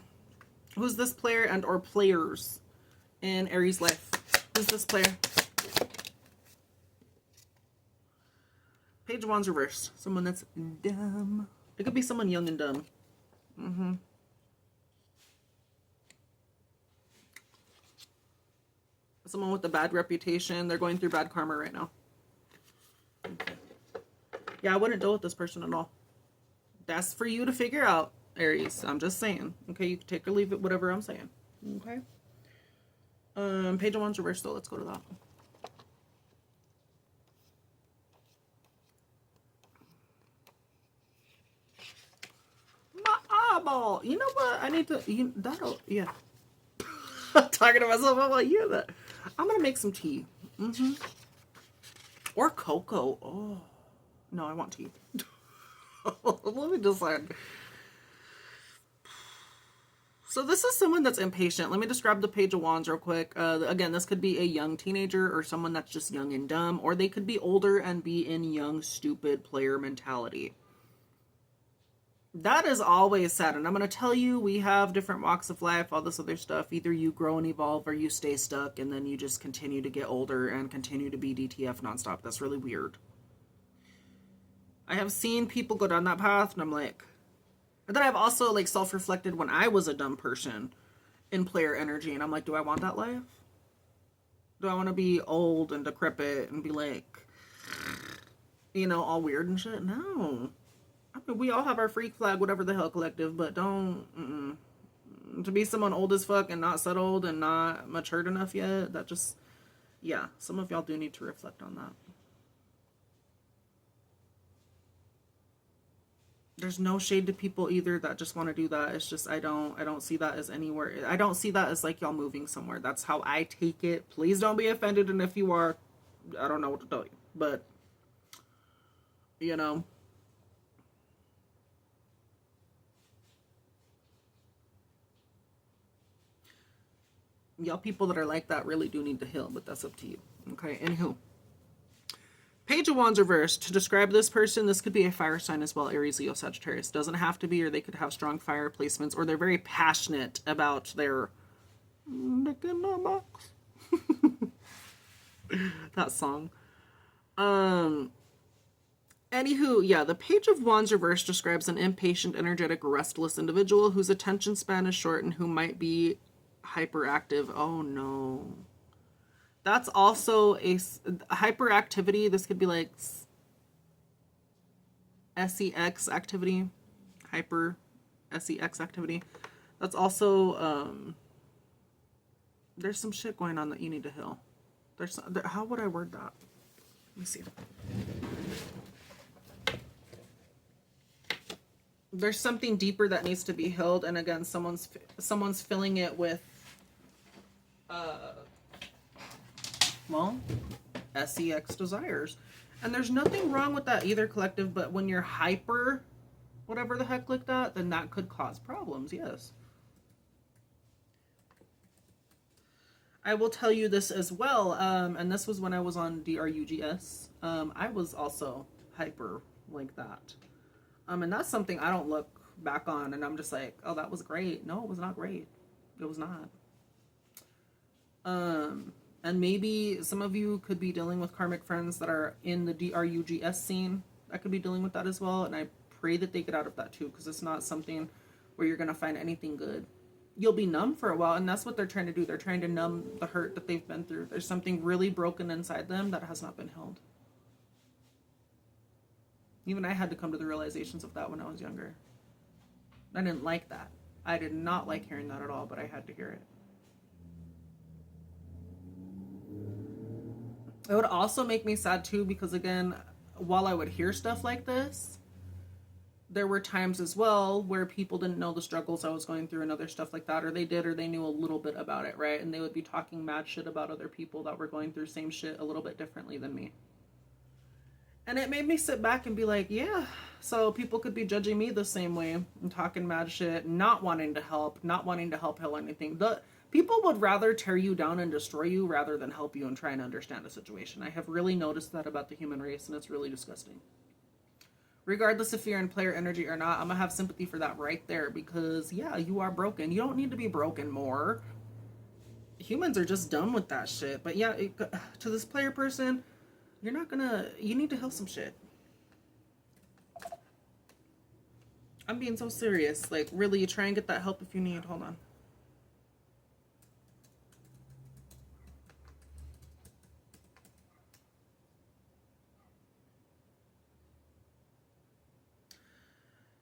Who's this player and or players in Aries life? Who's this player? Page of Wands reversed. Someone that's dumb. It could be someone young and dumb. Someone with a bad reputation. They're going through bad karma right now. Okay. Yeah, I wouldn't deal with this person at all. That's for you to figure out, Aries. I'm just saying. Okay, you can take or leave it, whatever I'm saying. Okay. Page of Wands reversed though. Let's go to that. Eyeball. You know what? I need to. Yeah. I'm talking to myself. I'm like, yeah, that. I'm gonna make some tea. Or cocoa. Oh no, I want tea. Let me decide. So this is someone that's impatient. Let me describe the Page of Wands real quick. Again, this could be a young teenager or someone that's just young and dumb, or they could be older and be in young, stupid player mentality. That is always sad. And I'm going to tell you, we have different walks of life, all this other stuff. Either you grow and evolve or you stay stuck and then you just continue to get older and continue to be DTF nonstop. That's really weird. I have seen people go down that path and I'm like... And then I've also like self-reflected when I was a dumb person in player energy. And I'm like, do I want that life? Do I want to be old and decrepit and be like, you know, all weird and shit? No. I mean, we all have our freak flag, whatever the hell, collective, but don't, to be someone old as fuck and not settled and not matured enough yet, that just, yeah, some of y'all do need to reflect on that. There's no shade to people either that just want to do that. It's just, I don't see that as anywhere. I don't see that as like y'all moving somewhere. That's how I take it. Please don't be offended. And if you are, I don't know what to tell you, but you know, y'all people that are like that really do need to heal, but that's up to you. Okay. Anywho. Page of Wands reversed. To describe this person, this could be a fire sign as well, Aries, Leo, Sagittarius. Doesn't have to be, or they could have strong fire placements, or they're very passionate about their... box. That song. Um, Anywho, yeah, the Page of Wands reverse describes an impatient, energetic, restless individual whose attention span is short and who might be hyperactive. Oh no. That's also a hyperactivity. This could be like sex activity, hyper sex activity. That's also there's some shit going on that you need to heal. How would I word that? Let me see. There's something deeper that needs to be healed, and again, someone's filling it with well, sex desires. And there's nothing wrong with that either, collective, but when you're hyper whatever the heck like that, then that could cause problems, yes. I will tell you this as well, and this was when I was on DRUGS. I was also hyper like that. And that's something I don't look back on and I'm just like, oh, that was great. No, it was not great. It was not. And maybe some of you could be dealing with karmic friends that are in the DRUGS scene. I could be dealing with that as well. And I pray that they get out of that too, because it's not something where you're going to find anything good. You'll be numb for a while, and that's what they're trying to do. They're trying to numb the hurt that they've been through. There's something really broken inside them that has not been healed. Even I had to come to the realizations of that when I was younger. I didn't like that. I did not like hearing that at all, but I had to hear it. It would also make me sad too, because again, while I would hear stuff like this, there were times as well where people didn't know the struggles I was going through and other stuff like that, or they did, or they knew a little bit about it, right? And they would be talking mad shit about other people that were going through same shit a little bit differently than me. And it made me sit back and be like, yeah, so people could be judging me the same way and talking mad shit, not wanting to help heal anything. The people would rather tear you down and destroy you rather than help you and try and understand a situation. I have really noticed that about the human race, and it's really disgusting. Regardless if you're in player energy or not, I'm gonna have sympathy for that right there, because yeah, you are broken. You don't need to be broken more. Humans are just done with that shit. But yeah, to this player person, you need to heal some shit. I'm being so serious. Like, really, try and get that help if you need. Hold on.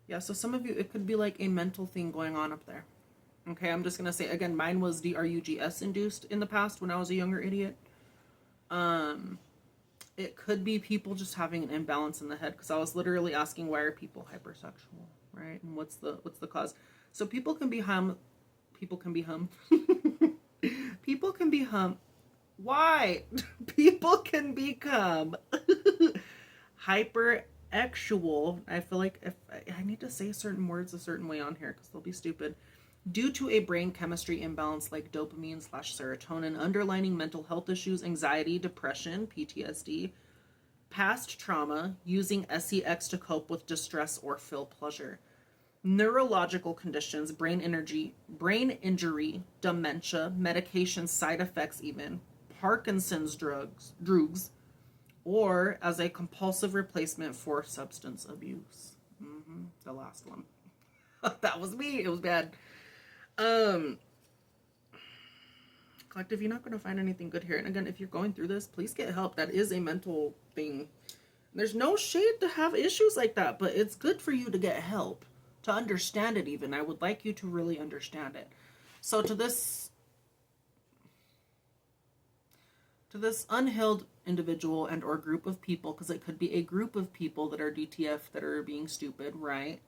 Yeah, so some of you, it could be like a mental thing going on up there. Okay, I'm just going to say, again, mine was DRUGS induced in the past when I was a younger idiot. It could be people just having an imbalance in the head, because I was literally asking, why are people hypersexual, right? And what's the cause? So people can be people can become why? People can become hypersexual. I feel like if I need to say certain words a certain way on here because they'll be stupid. Due to a brain chemistry imbalance like dopamine/serotonin, underlying mental health issues, anxiety, depression, PTSD, past trauma, using sex to cope with distress or feel pleasure, neurological conditions, brain injury, dementia, medication side effects even, Parkinson's drugs, or as a compulsive replacement for substance abuse. The last one. That was me. It was bad. Collective, you're not going to find anything good here. And again, if you're going through this, please get help. That is a mental thing. There's no shade to have issues like that, but it's good for you to get help, to understand it even. I would like you to really understand it. So to this unhealed individual and or group of people, because it could be a group of people that are DTF that are being stupid, right?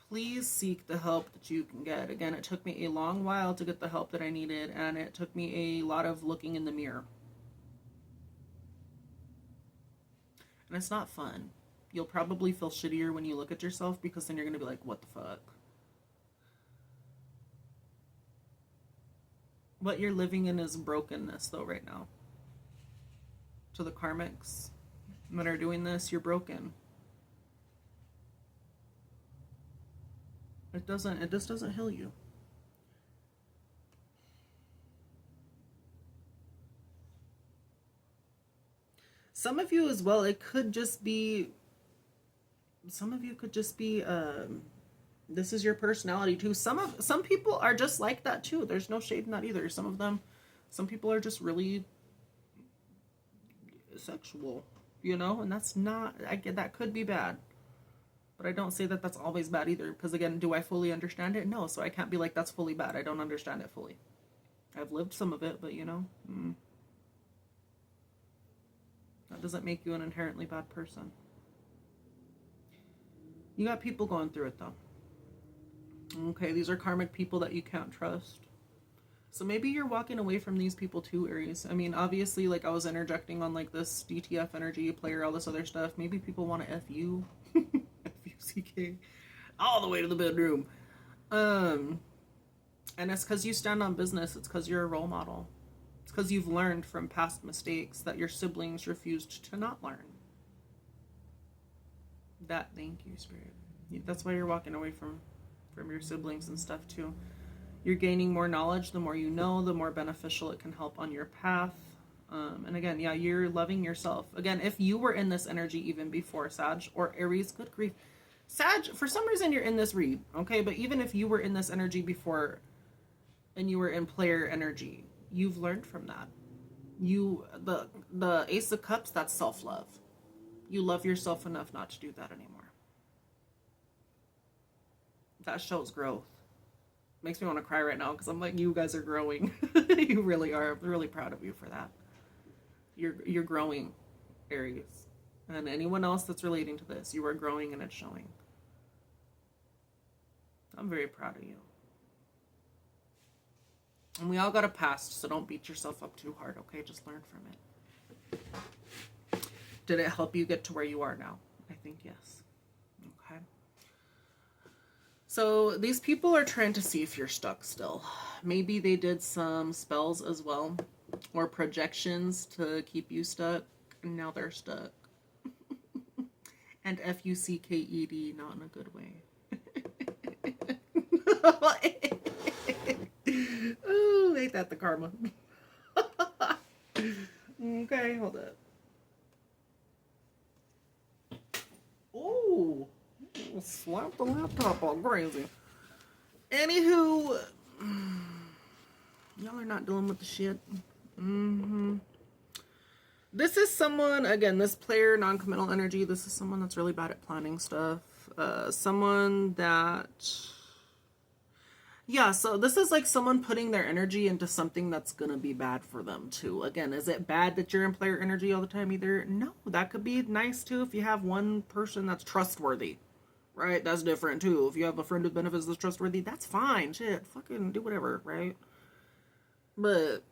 Please seek the help that you can get. Again, it took me a long while to get the help that I needed, and it took me a lot of looking in the mirror. And it's not fun. You'll probably feel shittier when you look at yourself, because then you're going to be like, what the fuck? What you're living in is brokenness, though, right now. To the karmics that are doing this, you're broken. It just doesn't heal you. Some of you as well, it could just be, some of you could just be, this is your personality too. Some people are just like that too. There's no shade in that either. Some people are just really sexual, you know, and that's not, I get that could be bad. But I don't say that that's always bad either, because again, do I fully understand it? No, so I can't be like, that's fully bad. I don't understand it fully. I've lived some of it, but you know, that doesn't make you an inherently bad person. You got people going through it though. Okay, these are karmic people that you can't trust. So maybe you're walking away from these people too, Aries. I mean, obviously, like I was interjecting on like this DTF energy, player, all this other stuff. Maybe people want to F you. F-U-C-K. All the way to the bedroom. And it's because you stand on business. It's because you're a role model. It's because you've learned from past mistakes that your siblings refused to not learn. Thank you, Spirit. That's why you're walking away from your siblings and stuff too. You're gaining more knowledge. The more you know, the more beneficial it can help on your path. And again, yeah, you're loving yourself. Again, if you were in this energy even before Sag or Aries, good grief. Sag, for some reason you're in this read, okay? But even if you were in this energy before and you were in player energy, you've learned from that. The Ace of Cups, that's self-love. You love yourself enough not to do that anymore. That shows growth. Makes me want to cry right now because I'm like, you guys are growing. You really are. I'm really proud of you for that. You're growing, Aries. And anyone else that's relating to this, you are growing and it's showing. I'm very proud of you. And we all got a past, so don't beat yourself up too hard, okay? Just learn from it. Did it help you get to where you are now? I think yes. Okay. So these people are trying to see if you're stuck still. Maybe they did some spells as well, or projections to keep you stuck, and now they're stuck. And F-U-C-K-E-D, not in a good way. Ooh, ain't that the karma? Okay, hold up. Ooh, slap the laptop all crazy. Anywho, y'all are not dealing with the shit. This is someone, again, this player, non-committal energy, this is someone that's really bad at planning stuff. Someone that... Yeah, so this is like someone putting their energy into something that's going to be bad for them too. Again, is it bad that you're in player energy all the time either? No, that could be nice too if you have one person that's trustworthy. Right? That's different too. If you have a friend with benefits that's trustworthy, that's fine. Shit, fucking do whatever, right? But...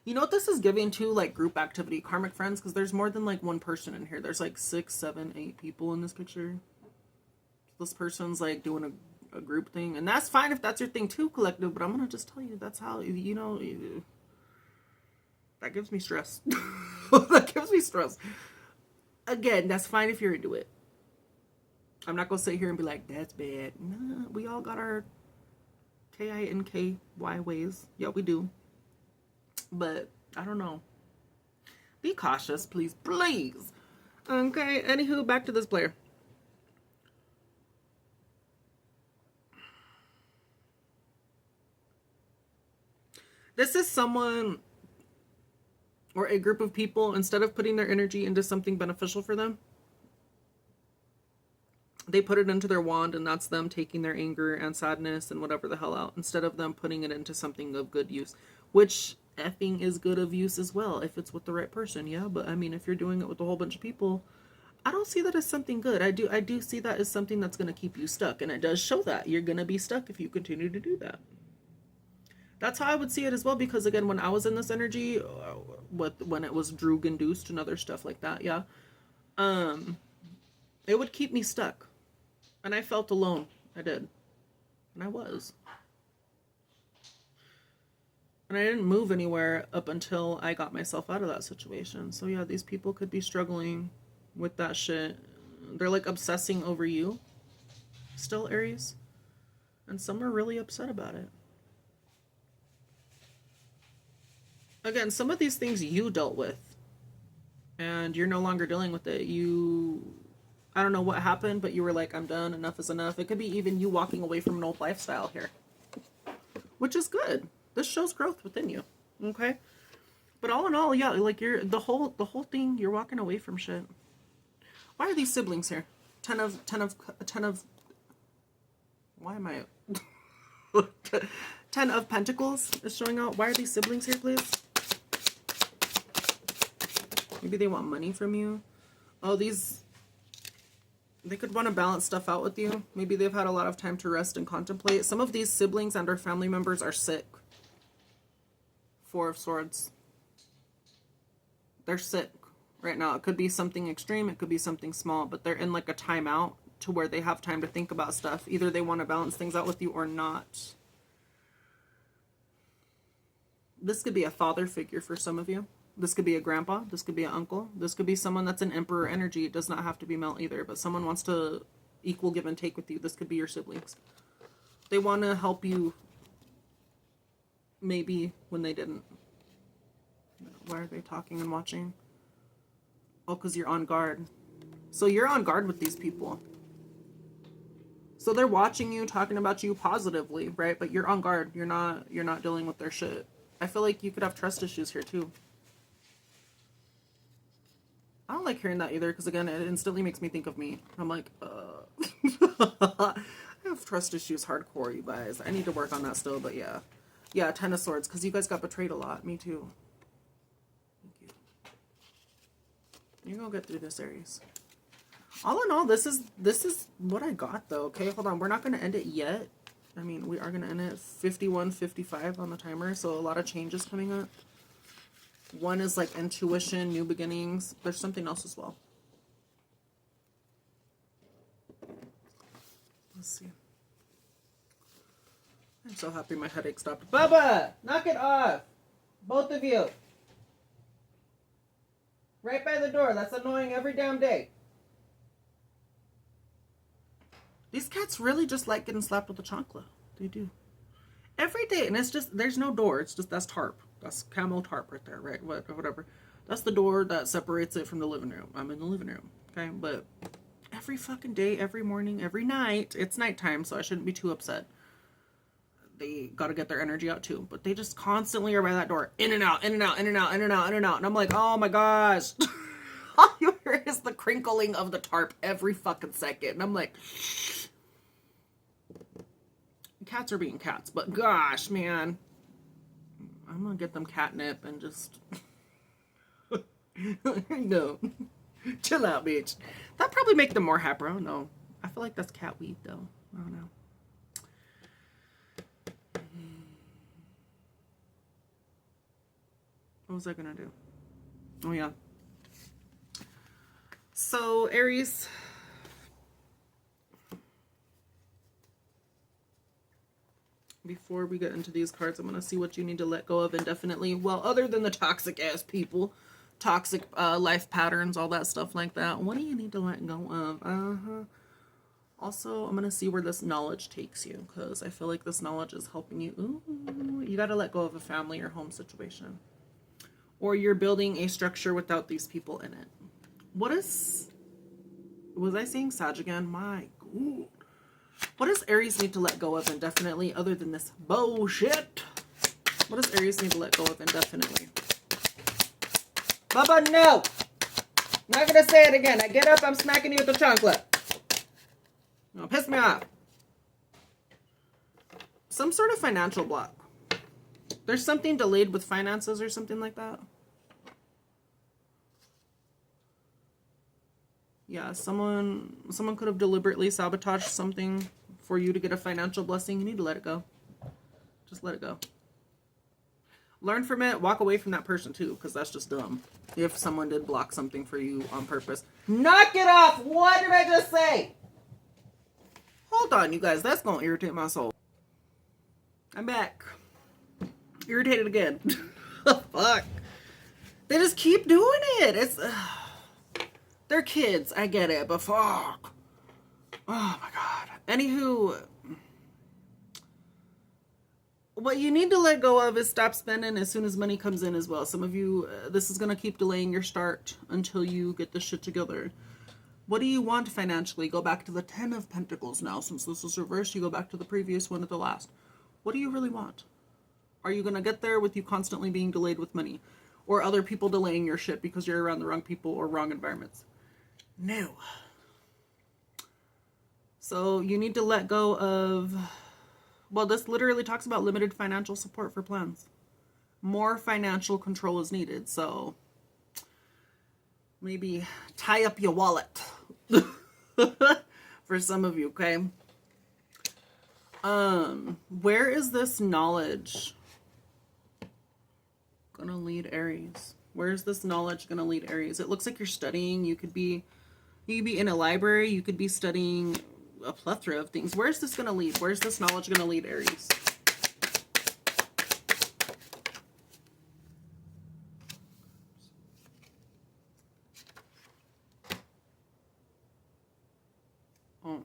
You know what this is giving to, like, group activity, karmic friends? Because there's more than, like, one person in here. There's, like, 6, 7, 8 people in this picture. This person's, like, doing a group thing. And that's fine if that's your thing, too, collective. But I'm going to just tell you, that's how, you know, that gives me stress. That gives me stress. Again, that's fine if you're into it. I'm not going to sit here and be like, that's bad. Nah, we all got our K-I-N-K-Y ways. Yeah, we do. But, I don't know. Be cautious, please. Please. Okay, anywho, back to this player. This is someone or a group of people, instead of putting their energy into something beneficial for them, they put it into their wand, and that's them taking their anger and sadness and whatever the hell out, instead of them putting it into something of good use, which effing is good of use as well if it's with the right person. Yeah, but I mean, if you're doing it with a whole bunch of people, I don't see that as something good. I do see that as something that's going to keep you stuck, and it does show that you're going to be stuck if you continue to do that. That's how I would see it as well, because again, when I was in this energy, when it was droog induced and other stuff like that, yeah, it would keep me stuck, and I felt alone. I did, and I was. And I didn't move anywhere up until I got myself out of that situation. So yeah, these people could be struggling with that shit. They're like obsessing over you still, Aries. And some are really upset about it. Again, some of these things you dealt with and you're no longer dealing with it. I don't know what happened, but you were like, I'm done, enough is enough. It could be even you walking away from an old lifestyle here, which is good. This shows growth within you. Okay? But all in all, yeah, like you're the whole thing, you're walking away from shit. Why are these siblings here? Ten of why am I 10 of Pentacles is showing out. Why are these siblings here, please? Maybe they want money from you. Oh, they could want to balance stuff out with you. Maybe they've had a lot of time to rest and contemplate. Some of these siblings and or family members are sick. 4 of Swords. They're sick right now. It could be something extreme. It could be something small. But they're in like a timeout to where they have time to think about stuff. Either they want to balance things out with you or not. This could be a father figure for some of you. This could be a grandpa. This could be an uncle. This could be someone that's an emperor energy. It does not have to be male either. But someone wants to equal give and take with you. This could be your siblings. They want to help you maybe when they didn't. Why are they talking and watching? Oh, because you're on guard. So you're on guard with these people. So they're watching you, talking about you positively, right? But you're on guard. You're not dealing with their shit. I feel like you could have trust issues here too. I don't like hearing that either, because again, it instantly makes me think of me. I'm like, I have trust issues hardcore, you guys. I need to work on that still, but yeah. Yeah, 10 of Swords, because you guys got betrayed a lot. Me too. Thank you. You're gonna get through this, Aries. All in all, this is what I got, though. Okay, hold on. We're not gonna end it yet. I mean, we are gonna end it at 51:55 on the timer, so a lot of changes coming up. One is like intuition, new beginnings. There's something else as well. Let's see. I'm so happy my headache stopped. Bubba! Knock it off! Both of you! Right by the door. That's annoying every damn day. These cats really just like getting slapped with a chancla. They do. Every day. And it's just, there's no door. It's just, that's tarp. That's camo tarp right there, right? Whatever. That's the door that separates it from the living room. I'm in the living room, okay? But every fucking day, every morning, every night, it's nighttime, so I shouldn't be too upset. They got to get their energy out too. But they just constantly are by that door. In and out, in and out, in and out, in and out, in and out. And I'm like, oh my gosh. All you hear is the crinkling of the tarp every fucking second. And I'm like, cats are being cats. But gosh, man. I'm gonna get them catnip and just no, chill out, bitch. That'd probably make them more happy. I don't know. I feel like that's cat weed, though. I don't know. What was I gonna do? Oh yeah. So Aries. Before we get into these cards, I'm going to see what you need to let go of indefinitely. Well, other than the toxic ass people, toxic life patterns, all that stuff like that. What do you need to let go of? Also, I'm going to see where this knowledge takes you, because I feel like this knowledge is helping you. Ooh, you got to let go of a family or home situation. Or you're building a structure without these people in it. Was I saying Sag again? My God. What does Aries need to let go of indefinitely other than this bullshit? What does Aries need to let go of indefinitely? Bubba, no! Not gonna say it again. I get up, I'm smacking you with the chancla. No, piss me off. Some sort of financial block. There's something delayed with finances or something like that. Yeah, someone could have deliberately sabotaged something for you to get a financial blessing. You need to let it go. Just let it go. Learn from it. Walk away from that person too, because that's just dumb. If someone did block something for you on purpose. Knock it off! What did I just say? Hold on, you guys. That's going to irritate my soul. I'm back. Irritated again. Fuck. They just keep doing it. It's... they're kids, I get it, but fuck. Oh my God. Anywho, What you need to let go of is stop spending as soon as money comes in as well. Some of you, this is going to keep delaying your start until you get this shit together. What do you want financially? Go back to the 10 of Pentacles now. Since this is reversed, you go back to the previous one at the last. What do you really want? Are you going to get there with you constantly being delayed with money? Or other people delaying your shit because you're around the wrong people or wrong environments? No. So you need to let go of... Well, this literally talks about limited financial support for plans. More financial control is needed, so maybe tie up your wallet for some of you, okay? Where is this knowledge gonna lead Aries? Where is this knowledge gonna lead Aries? It looks like you're studying. You could be in a library. You could be studying a plethora of things. Where's this going to lead? Where's this knowledge going to lead, Aries? Oh.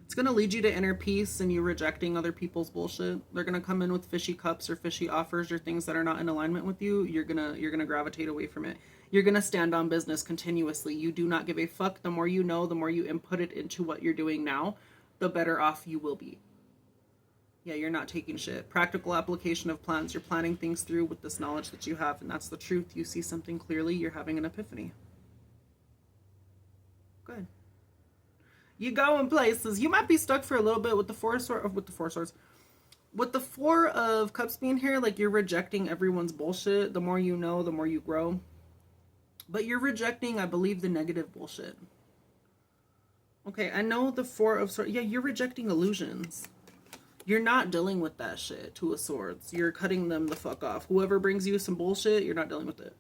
It's going to lead you to inner peace and you rejecting other people's bullshit. They're going to come in with fishy cups or fishy offers or things that are not in alignment with you. You're going to gravitate away from it. You're going to stand on business continuously. You do not give a fuck. The more you know, the more you input it into what you're doing now, the better off you will be. Yeah, you're not taking shit. Practical application of plans. You're planning things through with this knowledge that you have, and that's the truth. You see something clearly. You're having an epiphany. Good. You go in places. You might be stuck for a little bit with the Four of Cups being here. Like, you're rejecting everyone's bullshit. The more you know, the more you grow. But you're rejecting, I believe, the negative bullshit. Okay, I know the Four of Swords. Yeah, you're rejecting illusions. You're not dealing with that shit, Two of Swords. You're cutting them the fuck off. Whoever brings you some bullshit, you're not dealing with it.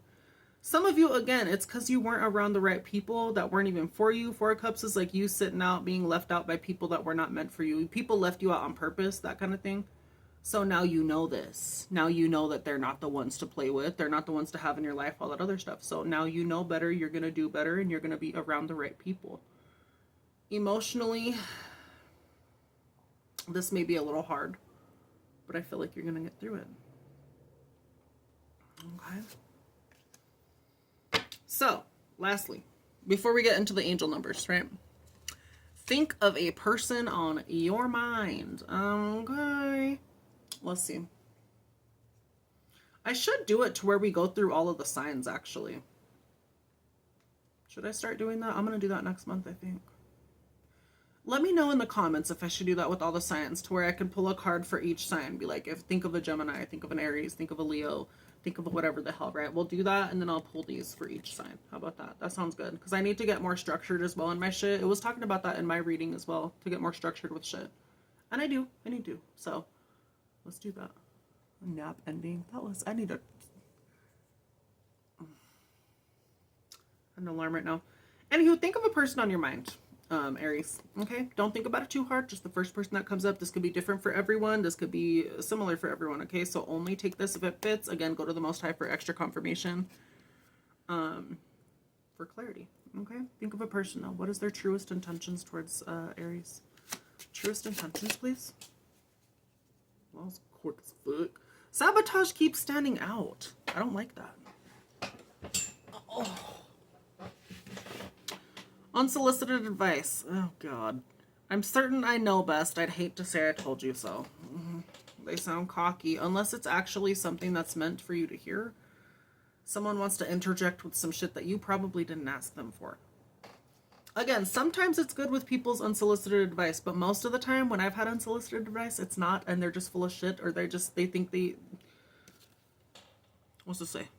Some of you, again, it's because you weren't around the right people that weren't even for you. Four of Cups is like you sitting out, being left out by people that were not meant for you. People left you out on purpose, that kind of thing. So now you know this. Now you know that they're not the ones to play with. They're not the ones to have in your life, all that other stuff. So now you know better. You're going to do better and you're going to be around the right people. Emotionally, this may be a little hard, but I feel like you're going to get through it. Okay. So, lastly, before we get into the angel numbers, right? Think of a person on your mind. Okay. Let's see. I should do it to where we go through all of the signs, actually. Should I start doing that? I'm going to do that next month, I think. Let me know in the comments if I should do that with all the signs, to where I can pull a card for each sign. Be like, think of a Gemini, think of an Aries, think of a Leo, think of a whatever the hell, right? We'll do that, and then I'll pull these for each sign. How about that? That sounds good. Because I need to get more structured as well in my shit. It was talking about that in my reading as well, to get more structured with shit. And I need to. So, let's do that. Nap ending. I need an alarm right now. Anywho, think of a person on your mind, Aries. Okay? Don't think about it too hard. Just the first person that comes up. This could be different for everyone. This could be similar for everyone. Okay? So only take this if it fits. Again, go to the Most High for extra confirmation. For clarity. Okay? Think of a person now. What is their truest intentions towards Aries? Truest intentions, please. Well, it's quick as fuck. Sabotage keeps standing out. I don't like that. Oh. Unsolicited advice. Oh, God. I'm certain I know best. I'd hate to say I told you so. They sound cocky. Unless it's actually something that's meant for you to hear. Someone wants to interject with some shit that you probably didn't ask them for. Again, sometimes it's good with people's unsolicited advice, but most of the time when I've had unsolicited advice, it's not, and they're just full of shit, or they think they... What's to say?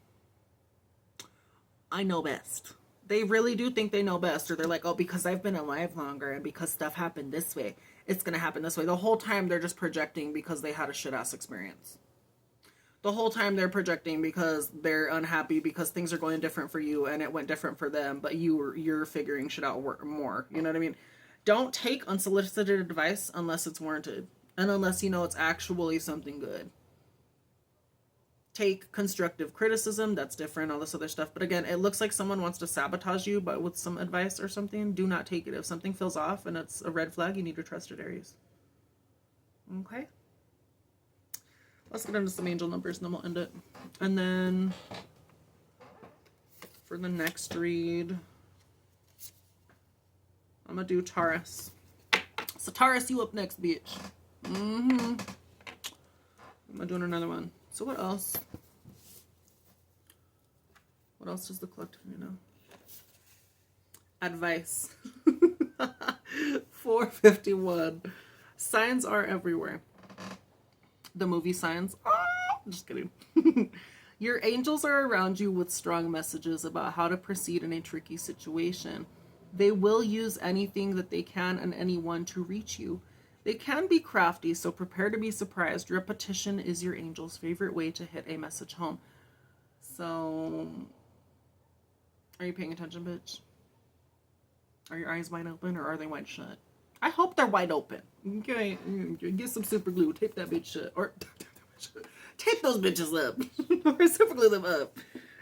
I know best. They really do think they know best, or they're like, oh, because I've been alive longer, and because stuff happened this way, it's gonna happen this way. The whole time they're just projecting because they had a shit-ass experience. The whole time they're projecting because they're unhappy because things are going different for you and it went different for them, but you're figuring shit out more. You know what I mean? Don't take unsolicited advice unless it's warranted and unless you know it's actually something good. take constructive criticism. That's different, all this other stuff. But again, it looks like someone wants to sabotage you, but with some advice or something, do not take it. If something feels off and it's a red flag, you need to trust it, Aries. Okay. Let's get into some angel numbers and then we'll end it. And then for the next read, I'm gonna do Taurus. So Taurus, you up next, bitch. I'm doing another one. So what else? What else does the collective know? Advice. 451. Signs are everywhere. The movie Signs. Just kidding. Your angels are around you with strong messages about how to proceed in a tricky situation. They will use anything that they can and anyone to reach you. They can be crafty, so prepare to be surprised. Repetition is your angel's favorite way to hit a message home. So, are you paying attention, bitch? Are your eyes wide open or are they wide shut? I hope they're wide open. Okay, get some super glue, tape that bitch shut. Or tape those bitches up. Or super glue them up.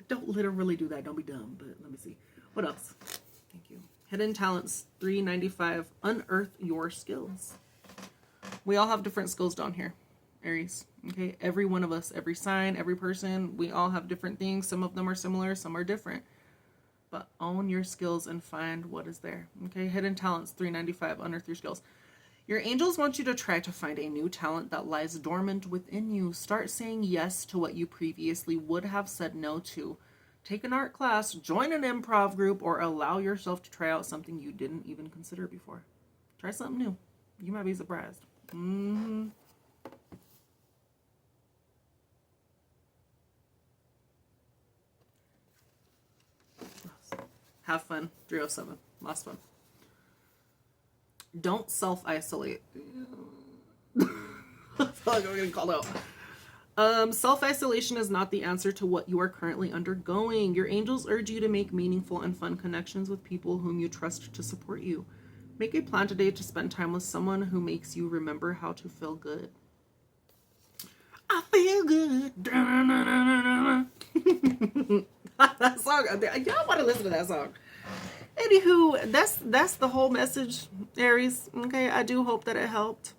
Don't literally do that. Don't be dumb, but let me see. What else? Thank you. Hidden Talents 395. Unearth your skills. We all have different skills down here, Aries. Okay, every one of us, every sign, every person, we all have different things. Some of them are similar, some are different. But own your skills and find what is there. Okay, Hidden Talents 395. Unearth your skills. Your angels want you to try to find a new talent that lies dormant within you. Start saying yes to what you previously would have said no to. Take an art class, join an improv group, or allow yourself to try out something you didn't even consider before. Try something new. You might be surprised. Have fun. 307. Last one. Don't self-isolate. I feel like I'm getting called out. Self-isolation is not the answer to what you are currently undergoing. Your angels urge you to make meaningful and fun connections with people whom you trust to support you. Make a plan today to spend time with someone who makes you remember how to feel good. I feel good. That song. Y'all want to listen to that song. Anywho, that's the whole message, Aries. Okay, I do hope that it helped.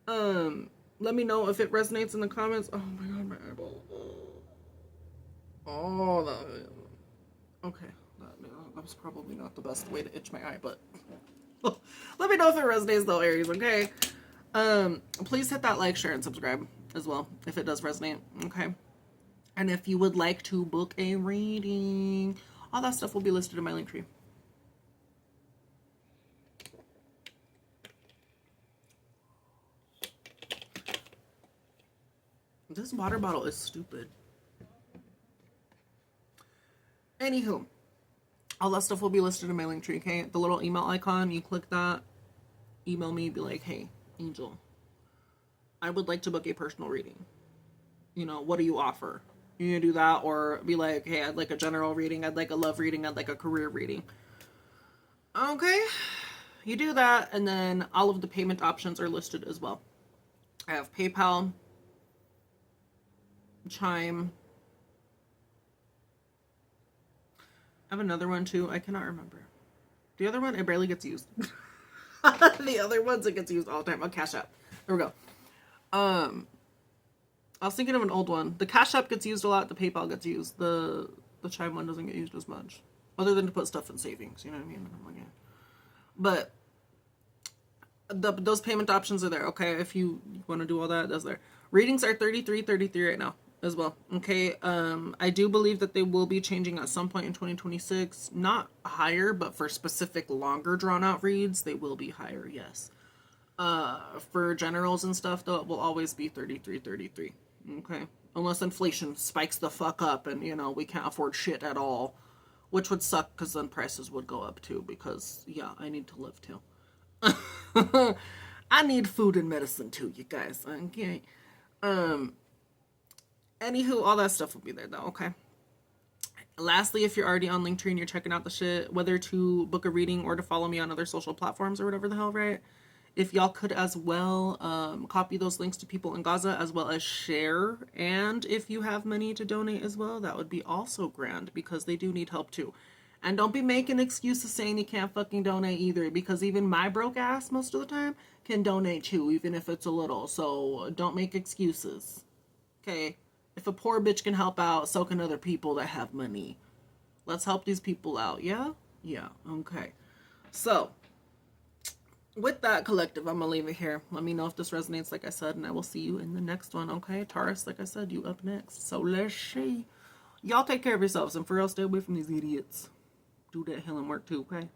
Let me know if it resonates in the comments. Oh my god, my eyeball. Oh, that. Okay, that was probably not the best way to itch my eye, but let me know if it resonates though, Aries. Okay. Please hit that like, share, and subscribe as well if it does resonate. Okay. And if you would like to book a reading, all that stuff will be listed in my Linktree. This water bottle is stupid. Anywho, all that stuff will be listed in my Linktree, okay? The little email icon, you click that, email me, be like, hey, Angel, I would like to book a personal reading. You know, what do you offer? You can do that, or be like, hey, I'd like a general reading, I'd like a love reading, I'd like a career reading. Okay, you do that, and then all of the payment options are listed as well. I have PayPal, Chime. I have another one too. I cannot remember. The other one, it barely gets used. The other ones, it gets used all the time. Oh, CashApp. There we go. I was thinking of an old one. The CashApp gets used a lot. The PayPal gets used. The Chime one doesn't get used as much. Other than to put stuff in savings. You know what I mean? I'm like, yeah. But those payment options are there. Okay, if you want to do all that, that's there. Readings are $33 right now as well. Okay, I do believe that they will be changing at some point in 2026. Not higher, but for specific longer drawn out reads, they will be higher, yes. For generals and stuff, though, it will always be $33. Okay, unless inflation spikes the fuck up and, you know, we can't afford shit at all, which would suck because then prices would go up too, because, yeah, I need to live too. I need food and medicine too, you guys. Okay. Anywho, all that stuff will be there though, okay? Lastly, if you're already on Linktree and you're checking out the shit, whether to book a reading or to follow me on other social platforms or whatever the hell, right? If y'all could as well copy those links to people in Gaza as well as share. And if you have money to donate as well, that would be also grand because they do need help too. And don't be making excuses saying you can't fucking donate either, because even my broke ass most of the time can donate too, even if it's a little. So don't make excuses. Okay? If a poor bitch can help out, so can other people that have money. Let's help these people out, yeah? Yeah, okay. So, with that, collective, I'm gonna leave it here. Let me know if this resonates, like I said, and I will see you in the next one, okay? Taurus, like I said, you up next. So let's see. Y'all take care of yourselves, and for real, stay away from these idiots. Do that healing work too, okay?